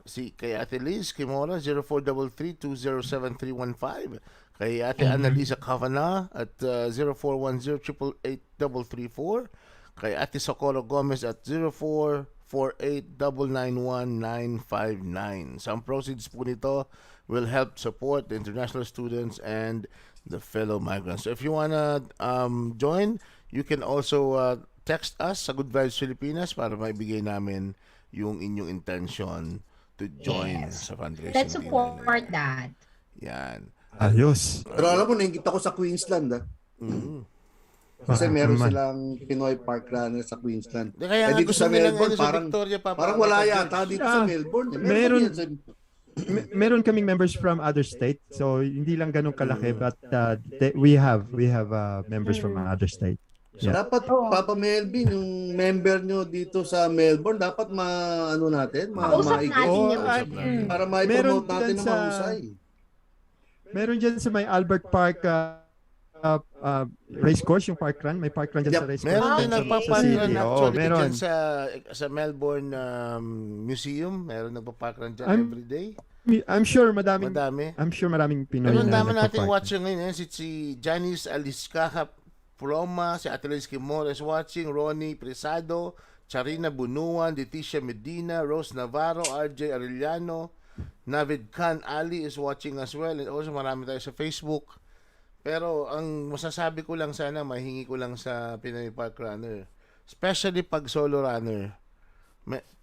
kay Ate Liz Kimora, 0433-207-315. Kay Ate Annalisa Cavana at 0410-888-334. Kay Ate Socorro Gomez at 0448-991-959. Some proceeds po nito will help support the international students and the fellow migrants. So if you wanna join, you can also text us sa Good Vibes Pilipinas para maibigay namin yung inyong intention to join sa fundraising. Let's support that. Yan. Ayos. Pero alam mo, naingit ako sa Queensland. Kasi meron silang Pinoy Parkrunners sa Queensland. Kaya dito sa Melbourne, sa parang, Victoria, parang wala yata dito sa Melbourne. Meron kaming members from other state. So hindi lang ganun kalaki, but we have members from other state. Yeah. Dapat, Papa Melvin, yung member nyo dito sa Melbourne, dapat natin, Mausap natin yun. para ma-promote natin ng sa mahusay. Meron dyan sa may Albert Park race course, yung parkrun. May parkrun dyan sa race course. Meron din nagpaparkrun actually meron. dyan sa Melbourne Museum. Meron nagpaparkrun dyan every day. I'm sure madaming Madami. I'm sure maraming Pinoy Pero ang na dami nating nagpa-partner. watcher ngayon. Si Janice Aliscaja Proma, si Ateles Kimores watching, Ronnie Presado, Charina Bunuan, Leticia Medina, Rose Navarro, RJ Arellano, Navid Khan Ali is watching as well. And also marami tayo sa Facebook. Pero ang masasabi ko lang sana, mahingi ko lang sa Pinoy Parkrunner. Especially pag solo runner.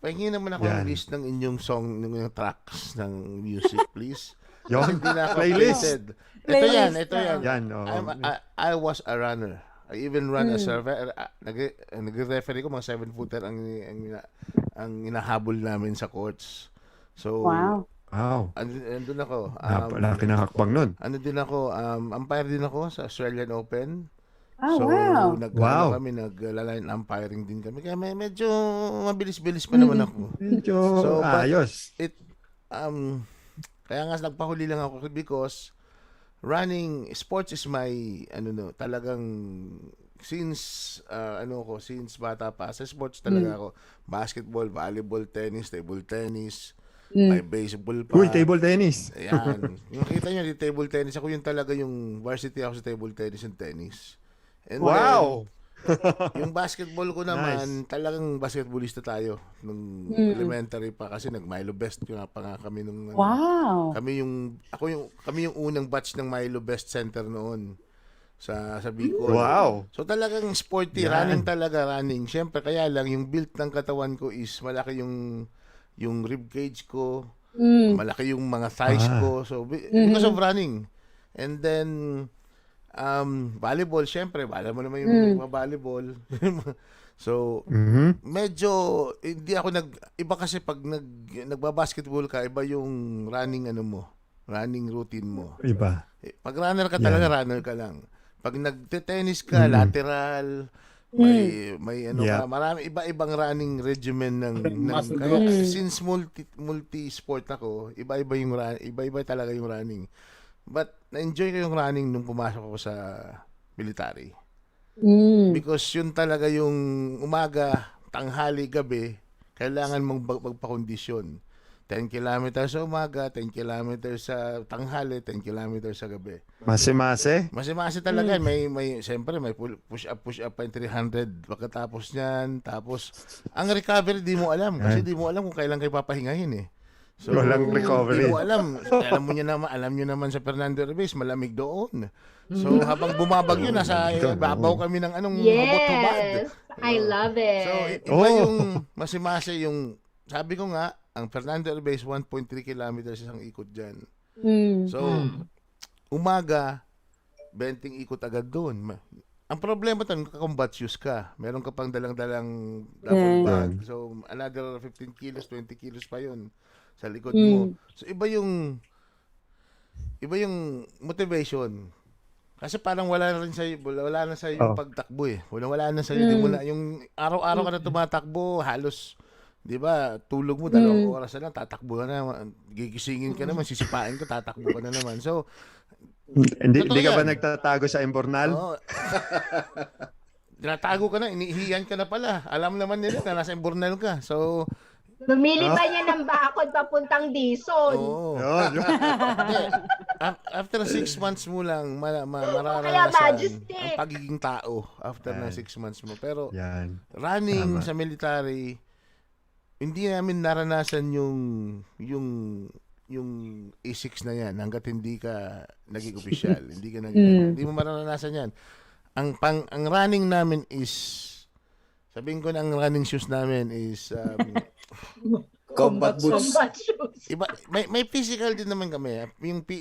Pahingi naman ako ng Yan. list ng inyong song, ng inyong tracks ng music, please. Kasi Yon, hindi na ako playlist. updated. Ito Playlist yan, na. ito yan. Yan, oo. I was a runner. I even run a survey. Nag-referee ko, mga 7-footer ang inahabol namin sa courts. So, Wow. Wow. andun ako. Laki ng hakbang nun. Ano din ako, umpire din ako sa Australian Open. Oh, So, wow. Wow. nagla-line umpiring din kami. Kaya medyo mabilis-bilis pa naman ako. Medyo But ayos. kaya nga nagpahuli lang ako because running sports is my talagang since since bata pa sa sports talaga ako. Basketball, volleyball, tennis, table tennis, may baseball pa. Uy, table tennis. Ayan. Yung kita nyo, di table tennis. Ako yung talaga yung varsity ako sa table tennis and tennis. And Wow. yung basketball ko naman, talagang basketballista tayo nung elementary pa kasi nag-Milo Best nga pa nga kami nung Wow. kami yung unang batch ng Milo Best Center noon sa Bicol. Wow. So talagang sporty, Yan. running. Syempre kaya lang yung build ng katawan ko is malaki yung rib cage ko, malaki yung mga thighs ko. So because of running. And then volleyball, syempre, alam mo naman yung mga volleyball. So, medyo, hindi ako iba kasi pag nagbabasketball ka, iba yung running routine mo. Iba. Pag runner ka talaga, runner ka lang. Pag nagte-tennis ka, lateral, may Yeah. ka, marami iba-ibang running regimen Muscle kaya, since multi-sport ako, iba-iba talaga yung running. But na-enjoy ko yung running nung pumasok ako sa military. Because yun talaga yung umaga, tanghali, gabi, kailangan mong magpakondisyon. 10 kilometers sa umaga, 10 kilometers sa tanghali, 10 kilometers sa gabi. Mase-mase. Masi talaga, siyempre may push up pa yung 300 pagkatapos niyan. Tapos ang recovery di mo alam kasi di mo alam kung kailan kayo papahingahin eh. So, Walang recovery. Di mo alam. Alam nyo naman sa Fernando Reyes, malamig doon. So habang bumabagyo, nasa babaw kami ng hubad-hubad. Yes. I love it. So iba yung masimase yung, sabi ko nga, ang Fernando Reyes 1.3 kilometers isang ikot dyan. So umaga, 20 ikot agad doon. Ang problema doon, combat shoes ka. Meron ka pang dalang-dalang double bag. So another 15 kilos, 20 kilos pa yun sa likod mo. So iba yung motivation. Kasi parang wala na sa yung pagtakbo eh. Wala na sa di mo na yung araw-araw ka na tumatakbo, halos 'di ba? Tulog mo 2 oras na lang, tatakbo ka na, gigisingin ka naman, sisipain ka, tatakbo ka na naman. So Hindi totoo ka ba yan. nagtatago sa Imbornal? Oo. Tinatago ka na, inihiyan ka na pala. Alam naman nila na nasa Imbornal ka. So Bumili pa niya ng bakod papuntang Dison. oo. Yun. Hindi. After 6 months mo lang Kaya mararanasan Majesty. ang pagiging tao after ng 6 months mo. Pero Yan. running Tama. sa military, hindi namin naranasan yung A6 na yan hanggat hindi ka naging opisyal. Hindi mo mararanasan yan. Ang running namin is, sabihin ko na ang running shoes namin is Combat boots. Combat shoes. iba, may physical din naman kami.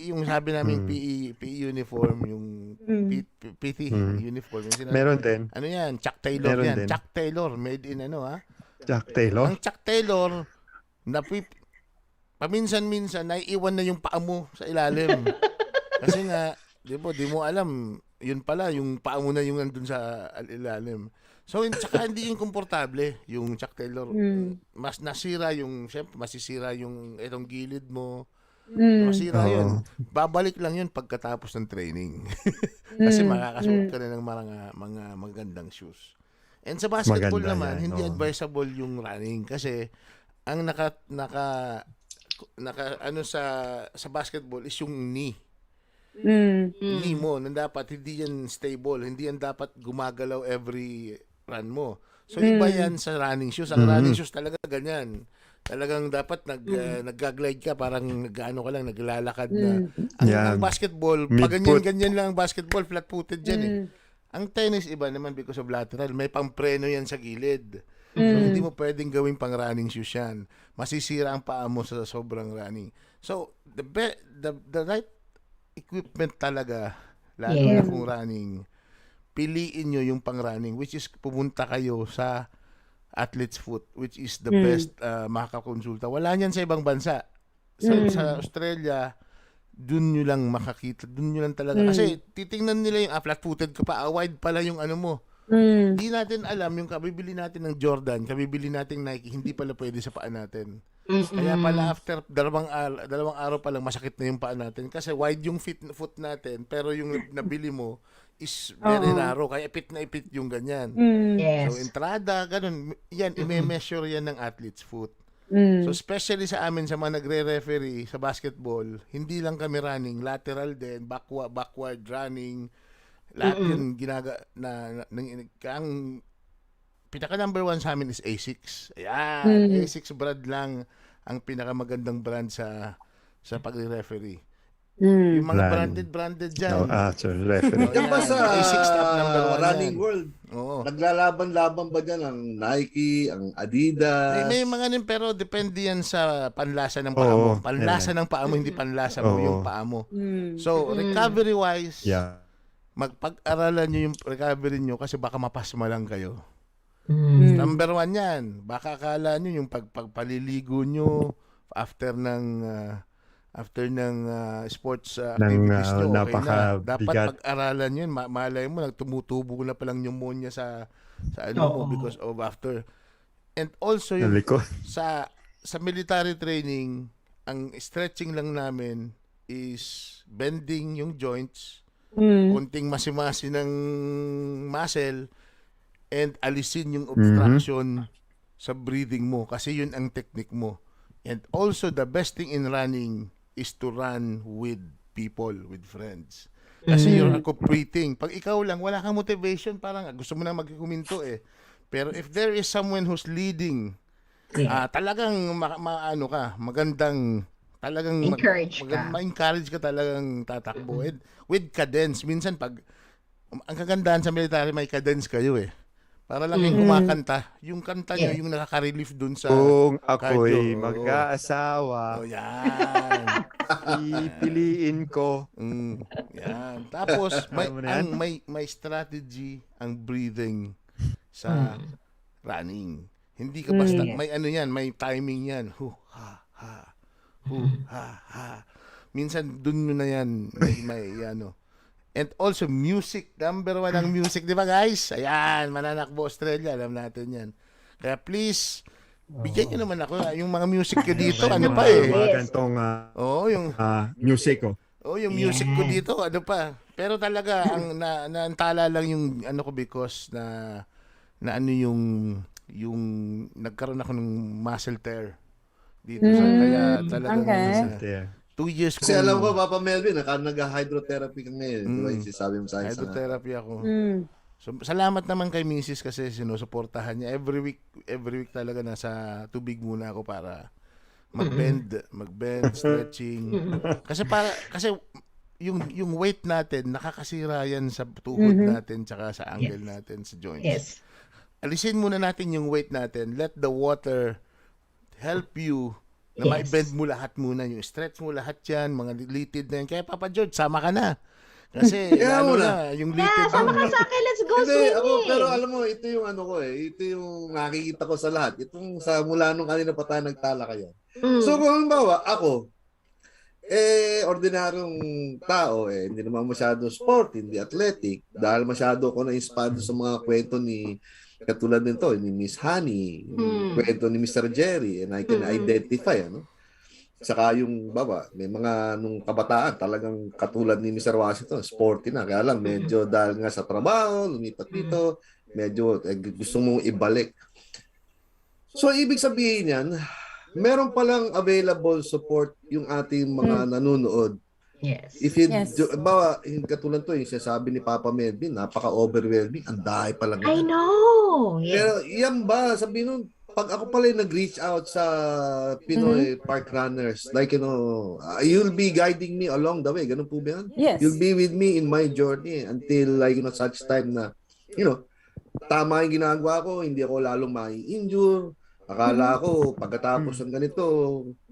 Yung sabi namin PE uniform, yung PT uniform. Yung Meron din. Ano yan? Chuck Taylor Meron yan. din. Chuck Taylor, made in Jack Taylor. Ang Chuck Taylor, paminsan-minsan, naiiwan na yung paa mo sa ilalim. Kasi nga, di mo alam, yun pala, yung paa mo na yung nandun sa ilalim. So, tsaka hindi yung komportable, yung Chuck Taylor. Mas masisira yung itong gilid mo. Masira yun. Babalik lang yun pagkatapos ng training. Kasi makakasuot ka na ng mga magandang shoes. And sa basketball Maganda naman, yan, hindi oo. advisable yung running kasi ang ano sa basketball is yung knee. Mm. Knee mo na dapat hindi yan stable, hindi yan dapat gumagalaw every run mo. So iba yan sa running shoes. Ang running shoes talaga ganyan. Talagang dapat nagga-glide ka, parang nag-ano ka lang, naglalakad na. Ang basketball, pag ganyan lang ang basketball, flat-footed dyan eh. Ang tennis iba naman because of lateral, may pampreno yan sa gilid. So hindi mo pwedeng gawing pang running shoes yan. Masisira ang paa mo sa sobrang running. So the right equipment talaga, lalo na kung running, piliin nyo yung pang running, which is pumunta kayo sa athlete's foot, which is the best makakakonsulta. Wala niyan sa ibang bansa. Sa Australia, dun nyo lang makakita. Dun nyo lang talaga. Kasi titingnan nila yung flat-footed ka pa. Wide pala yung ano mo. Hindi natin alam yung kabibili natin ng Jordan, kabibili natin Nike, hindi pala pwede sa paa natin. Kaya pala after dalawang araw pa lang masakit na yung paa natin. Kasi wide yung foot natin, pero yung nabili mo is very narrow. Kaya ipit na ipit yung ganyan. So entrada, ganun. Yan, i-measure yan ng athlete's foot. So especially sa amin, sa mga nagre-referee sa basketball, hindi lang kami running, lateral din, backward running, lahat yun ang pinaka number 1 sa amin is A6. Ayan, A6 brand lang ang pinakamagandang brand sa pagre-referee. Yung mga branded dyan. Referee. Yan ba sa A6 top number 1 running yan. world? Oo. Naglalaban-laban ba dyan ang Nike, ang Adidas? May mga nin, pero depende yan sa panlasa ng paa mo. Panlasa ng paa mo, hindi panlasa mo yung paa mo. So, recovery-wise, magpag-aralan nyo yung recovery nyo kasi baka mapasma lang kayo. Number 1 yan. Baka akala nyo yung pagpaliligo nyo after ng sports activities nyo, okay na. Dapat pag-aralan yun. Malay mo, tumutubo na palang pneumonia sa ano mo because of after. And also, yung, sa military training, ang stretching lang namin is bending yung joints, kunting masimasi ng muscle, and alisin yung obstruction sa breathing mo kasi yun ang technique mo. And also the best thing in running is to run with people, with friends. Kasi you're competing. Pag ikaw lang, wala kang motivation, parang gusto mo na magkuminto eh. Pero if there is someone who's leading, talagang maano ka, magandang talagang ma-encourage ka talagang tatakbo. And with cadence, minsan pag ang kagandahan sa military, may cadence kayo eh. Para lang yung kumakanta. Yung kanta niya, yung nakaka-relief dun sa kung ako'y mag-aasawa, yan. pipiliin ko. Yan. Tapos, may strategy ang breathing sa running. Hindi ka basta, may ano yan, may timing yan. Hu, ha, ha. Hu, ha, ha. Minsan, dun na yan, may ano. And also, music. Number 1 ang music. Di ba, guys? Ayan, Mananakbo, Australia. Alam natin yan. Kaya please, bigyan nyo naman ako. Yung mga music ko dito, ano pa eh. Mga gantong yung music ko. yung music ko dito, ano pa. Pero talaga, ang naantala lang yung ano ko because na ano yung nagkaroon ako ng muscle tear dito. Kaya talagang 2 years Kasi alam ko, Papa Melvin, nag-hydrotherapy ka ngayon. Di ba yung sinasabi mo sa akin? Hydrotherapy ako. So, salamat naman kay Mrs. kasi sinusuportahan niya. Every week talaga nasa tubig muna ako para mag-bend, stretching. Kasi yung weight natin, nakakasira yan sa tuhod natin tsaka sa ankle natin, sa joints. Alisin muna natin yung weight natin. Let the water help you na ma-bend mo lahat muna, yung stretch mo lahat yan, mga litid na yan. Kaya Papa George, sama ka na. Kasi lalo na, yung litid. Sama ka sa akin, let's go swimming. Pero alam mo, ito yung ano ko eh. Ito yung nakikita ko sa lahat. Itong sa mula nung kanina pa tayo nagtala kayo. So kung halimbawa, ako, ordinaryong tao, hindi naman masyado sport, hindi athletic, dahil masyado ako na-inspired sa mga kwento ni katulad nito ni Miss Honey, yung kwento ni Mr. Jerry, and I can identify, ano? Saka yung may mga nung kabataan, talagang katulad ni Mr. Washington, sporty na, kaya lang medyo dahil nga sa trabaho, lumipat dito, medyo gusto mong ibalik. So, ibig sabihin yan, meron palang available support yung ating mga nanonood. Yes. If you, Yes. bawa, yung katulad to, yung sinasabi ni Papa Melvin, napaka-overwhelming, ang dahil palang I yan. know. Pero Yes. yan ba, sabi nun, pag ako pala yung nag-reach out sa Pinoy Parkrunners, like, you'll be guiding me along the way. Ganun po ba yan? Yes. You'll be with me in my journey until, like, such time na, tama yung ginagawa ko, hindi ako lalong mai-injure. Akala ko, pagkatapos ng ganito,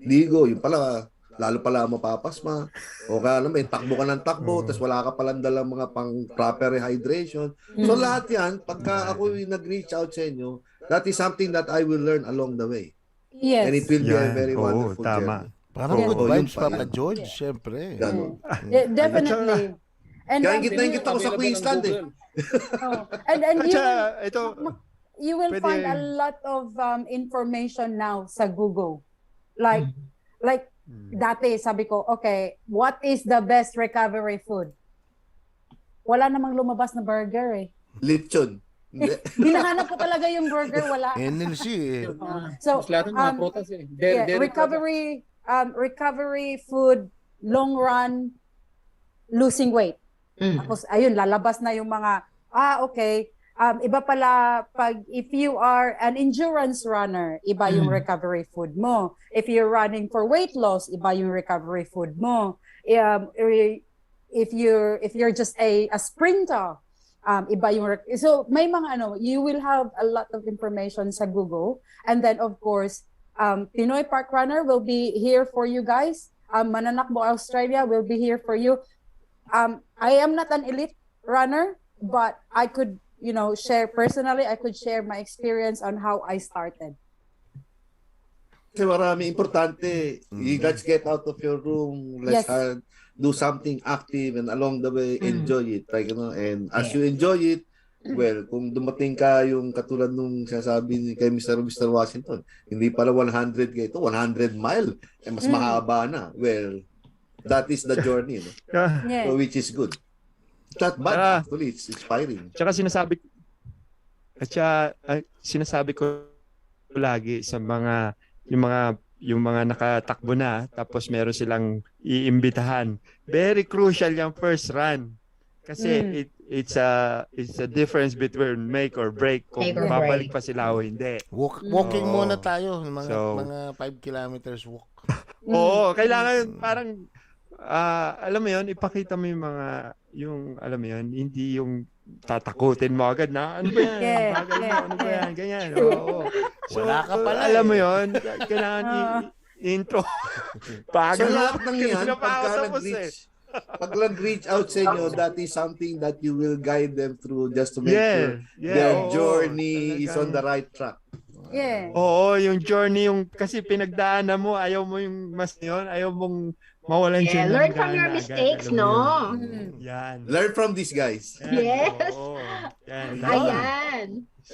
ligo, yung pala, lalo pala mapapasma. O kaya naman, takbo ka ng takbo, tapos wala ka palang dalang mga pang proper hydration. So lahat yan, pagka ako yung nag-reach out sa inyo, that is something that I will learn along the way. Yes. And it will be a Yan. very Oo, wonderful tama. journey. Parang Oo, good yun vibes, pa Papa yan. George, syempre. Ganun. Yeah, definitely. And Kaya um, ingit ako sa Available Queensland ang Google. and At you saka, will ito, you will Pwede- find a lot of information now sa Google. Like dati sabi ko, okay, what is the best recovery food? Wala namang lumabas na burger eh. Lechon. Hindi. Hinahanap ko talaga yung burger, wala. NLC eh. So, Mas lahat ng mga prutas eh. recovery food, long run, losing weight. Tapos, ayun, lalabas na yung mga, okay, iba pala, if you are an endurance runner, iba yung recovery food mo. If you're running for weight loss, iba yung recovery food mo. If you're just a sprinter, iba yung so may mga you will have a lot of information sa Google, and then of course Pinoy Parkrunner will be here for you guys. Mananakbo Australia will be here for you. I am not an elite runner, but I could share personally. I could share my experience on how I started. Kasi marami importante. Let's get out of your room. Let's Yes. do something active, and along the way, enjoy it. Like, and as you enjoy it, well, kung dumating ka yung katulad nung sinasabi ni kay Mr. Washington, hindi pala 100 ka ito, 100 mile. Mas mahaba na. Well, that is the journey. Yeah. So, which is good. It's not bad, actually. It's inspiring. Tsaka sinasabi ko lagi sa mga yung mga nakatakbo na tapos meron silang iimbitahan. Very crucial yung first run. Kasi it's a difference between make or break kung Make or babalik break. pa sila o hindi. Walking Oo. muna tayo, So- mga 5 kilometers walk. Oo, kailangan parang alam mo yun, ipakita mo yung alam mo yun, hindi yung tatakutin mo agad na ano ba yan? Yeah, Bagal mo, ano ba yan? Ganyan. Oo. Wala ka pala alam mo eh. yun, kailangan intro. Bagal So, mo. lahat ng yan, Hindi na pa ako pagka tapos eh. pag nag-reach out sa inyo, that is something that you will guide them through just to make sure their oo, journey is talagang- on the right track. Yeah. Oo, yung journey, kasi pinagdaanan mo, ayaw mo yung mas yun, ayaw mong mawalan siya ng Learn from gana your agad, mistakes, alam mo no? yun. Yan. Learn from these guys. Yan, Yes. oo. Yan. Ayan.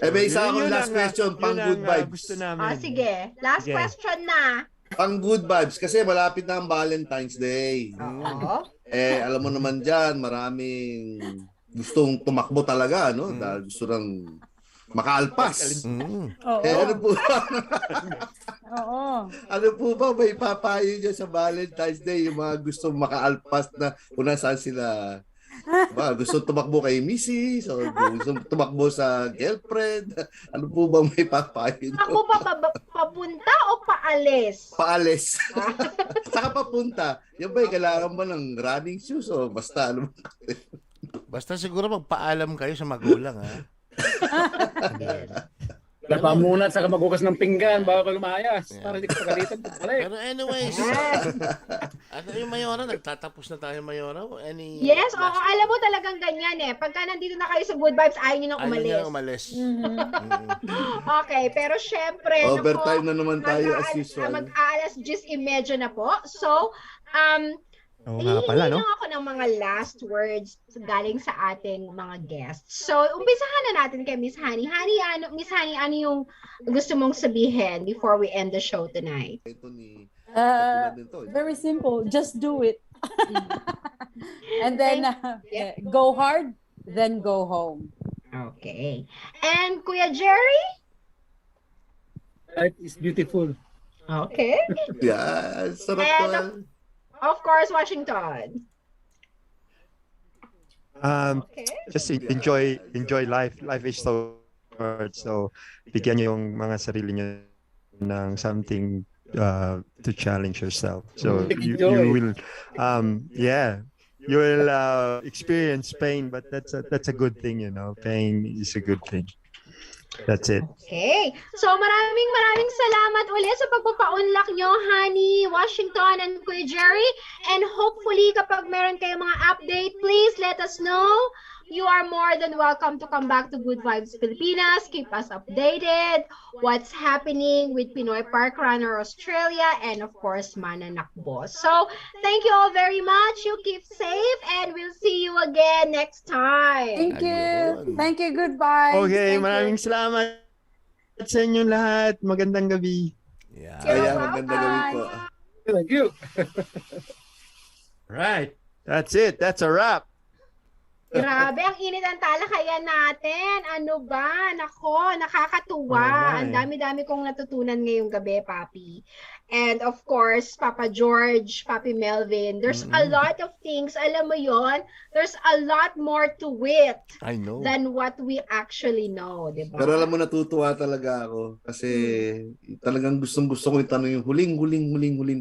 May isa akong Yun last ang, question, pang yun good ang, vibes. gusto namin. Sige. Last Sige. question na. Pang good vibes kasi malapit na ang Valentine's Day. Oo. Alam mo naman dyan, maraming gustong tumakbo talaga, no? Dahil gusto nang makaalpas. Oo. Ano po ba? Oo. Ano po ba may papayo dyan sa Valentine's Day yung mga gustong makaalpas na kung nasaan sila? Gusto tumakbo kay Mrs. o gusto tumakbo sa girlfriend? Ano po ba may papayo nyo? Ako ba papunta o paalis? Paalis. Saka papunta. Yan ba, kailangan ba ng running shoes o basta ano? Basta siguro magpaalam kayo sa magulang, ha? Napamunat sa magugas ng pinggan bago ka lumayas. Para hindi ka pagalitan. Balik. Pero anyways, ano yung Mayora? Nagtatapos na tayo, Mayora? Any Yes, oo. Alam mo talagang ganyan eh. Pagka nandito na kayo sa good vibes, ayaw nyo nang Ayaw umalis. niya na umalis. Okay, pero syempre, Overtime na naman tayo as usual. Mag-aalas 10:30 na po. So, Oo nga pala, no? lang ako ng mga last words galing sa ating mga guests. So, umpisahan na natin kay Miss Honey. Miss Honey, ano yung gusto mong sabihin before we end the show tonight? Ito ni katulad nito. Very simple. Just do it. And then go hard, then go home. Okay. And Kuya Jerry? Life is beautiful. Okay. Yeah, sarap And to. of course, Washington. Okay. Just enjoy life. Life is so short. So bigyan niyo yung mga sarili niyo ng something to challenge yourself. So you Enjoy. will yeah, you will experience pain, but that's a good thing, you know. Pain is a good thing. That's it. Okay. So maraming salamat ulit sa pagpapaunlak nyo, Honey, Washington, and Kuya Jerry. And hopefully, kapag meron kayong mga update, please let us know. You are more than welcome to come back to Good Vibes Pilipinas. Keep us updated. What's happening with Pinoy Parkrunner Australia and of course Mananakbo. So thank you all very much. You keep safe and we'll see you again next time. Thank you. Ayun. Thank you. Goodbye. Okay, Thank maraming you. salamat sa inyong lahat. Magandang gabi. Yeah. You're Ayan, magandang gabi po. Thank you. Right. That's it. That's a wrap. Grabe, ang init ang talakayan natin. Ano ba? Nako, nakakatuwa. Oo nga Ang eh. dami-dami kong natutunan ngayong gabi, Papi. And of course, Papa George, Papi Melvin, there's a lot of things, alam mo yon, there's a lot more to it I know. than what we actually know, di ba? Pero alam mo, natutuwa talaga ako kasi talagang gustong-gusto ko itanong yung huling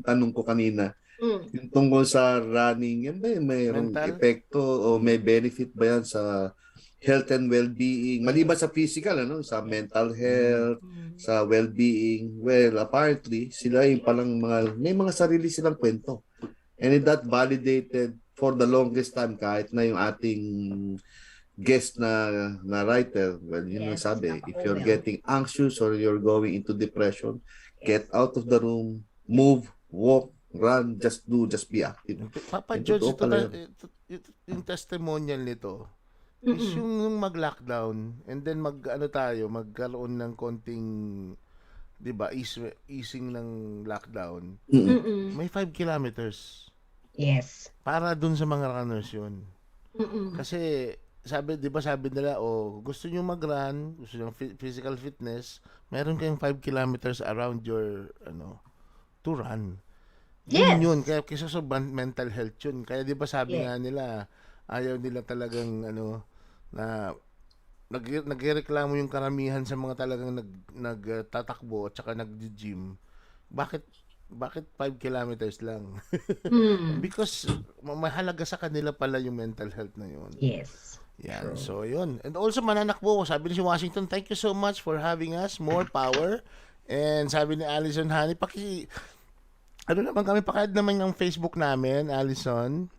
tanong ko kanina. Mm. Yung tungkol sa running, yan ba yung mayroong Mental? epekto o may benefit ba yan sa health and well-being? Maliban sa physical, ano, sa mental health, sa well-being. Well, apparently, sila yung palang may mga sarili silang kwento. And that validated for the longest time kahit na yung ating guest na writer. Well, yun ang Yes, sabi. Papa If you're Owen. getting anxious or you're going into depression, get out of the room, move, walk, run, just be active. Papa Yung George, totoo ito, pala yung testimonial nito is yung mag-lockdown and then magkaroon ng konting, di ba, easing ng lockdown. Mm-mm. May 5 kilometers Yes. para dun sa mga runners yun. Mm-mm. Kasi sabi nila, gusto nyo mag-run, gusto nyo physical fitness, meron kayong 5 kilometers around your, to run. Yes. Yun, kaya kisa sa mental health yun. Kaya di ba sabi Yes. nga nila, ayaw nila talagang, na nagreklamo yung karamihan sa mga talagang nagtatakbo at saka nag-gym. Bakit 5 kilometers lang? Mm. Because mahalaga sa kanila pala yung mental health na yun. Yes. Yan. So, yun. And also, Mananakbo, sabi ni si Washington, thank you so much for having us. More power. And sabi ni Allison Honey, pakihad naman yung Facebook namin, Allison.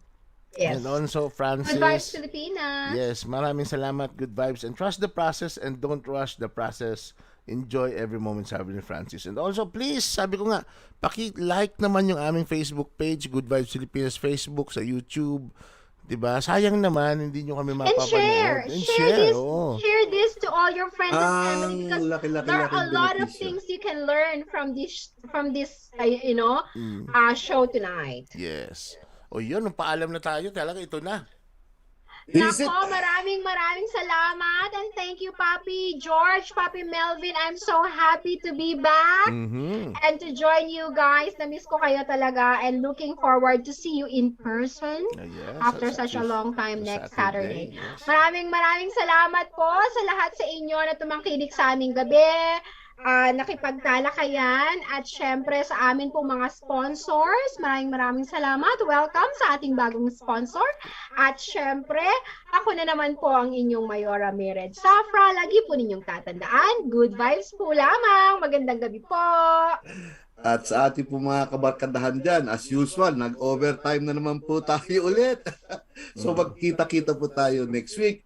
Yes. And also, Francis. Good Vibes Pilipinas. Yes, maraming salamat. Good vibes. And trust the process and don't rush the process. Enjoy every moment, sabi ni Francis. And also, please, sabi ko nga, paki-like naman yung aming Facebook page, Good Vibes Pilipinas Facebook, sa YouTube. Diba? Sayang naman, hindi nyo kami And mapapanood. share oo. this to all your friends and family because laki there are a lot of things you can learn from this show tonight. Yes. O yun, nung paalam na tayo, talaga ito na. Is it? Nako, maraming salamat and thank you, Papi George, Papi Melvin. I'm so happy to be back and to join you guys. Na-miss ko kayo talaga and looking forward to see you in person Yes, after that's such a long time next Saturday. Yes. Maraming salamat po sa lahat sa inyo na tumangkilik sa aming gabi, nakipagtalakayan, at syempre sa amin po mga sponsors. Maraming salamat. Welcome sa ating bagong sponsor. At syempre, ako na naman po ang inyong Mayora Mired Safra. Lagi po ninyong tatandaan, good vibes po lamang. Magandang gabi po. At sa ating po mga kabarkadahan dyan, as usual, nag-overtime na naman po tayo ulit. So magkita-kita po tayo next week.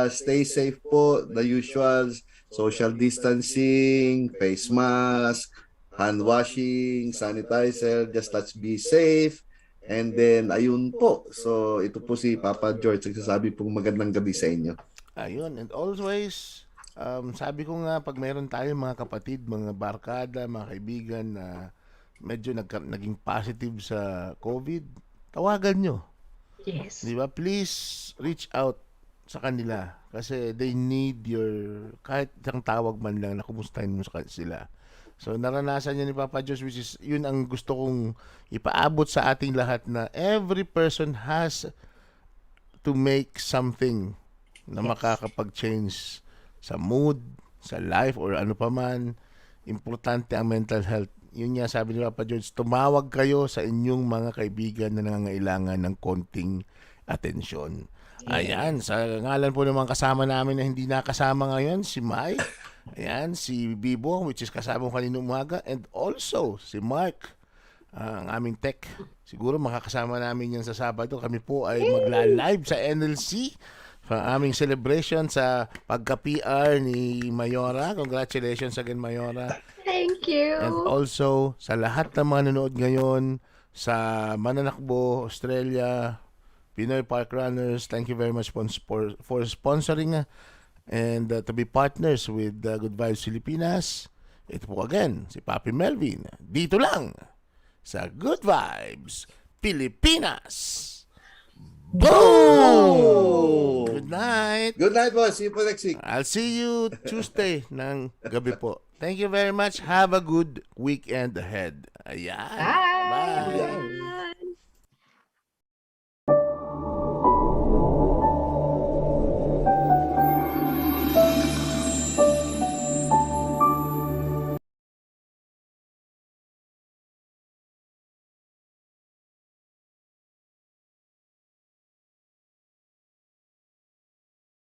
Stay safe po, the usuals, social distancing, face mask, hand washing, sanitizer, just let's be safe. And then, ayun po. So, ito po si Papa George, nagsasabi pong magandang gabi sa inyo. Ayun. And always, sabi ko nga, pag meron tayo mga kapatid, mga barkada, mga kaibigan na medyo naging positive sa COVID, tawagan nyo. Yes. Di ba? Please reach out sa kanila kasi they need your kahit isang tawag man lang na kumustahin mo sila. So naranasan niya ni Papa Diyos, which is yun ang gusto kong ipaabot sa ating lahat, na every person has to make something na makakapag-change sa mood, sa life, or ano pa man. Importante ang mental health. Yun nga sabi ni Papa George, tumawag kayo sa inyong mga kaibigan na nangangailangan ng konting atensyon. Ayan, sa ngalan po ng mga kasama namin na hindi nakasama ngayon, si Mike, ayan, si Bibo, which is kasama ko kanina umaga, and also si Mark, ang aming tech. Siguro makakasama namin yan sa Sabado. Kami po ay magla-live sa NLC sa aming celebration sa pagka-PR ni Mayora. Congratulations again, Mayora. Thank you. And also, sa lahat ng mga nanonood ngayon sa Mananakbo, Australia, Pinoy Parkrunners, thank you very much for sponsoring and to be partners with Good Vibes Pilipinas. Ito po again, si Papi Melvin. Dito lang sa Good Vibes Pilipinas. Boom! Good night. Good night, boss. See you po next week. I'll see you Tuesday ng gabi po. Thank you very much. Have a good weekend ahead. Ayan. Bye. Bye.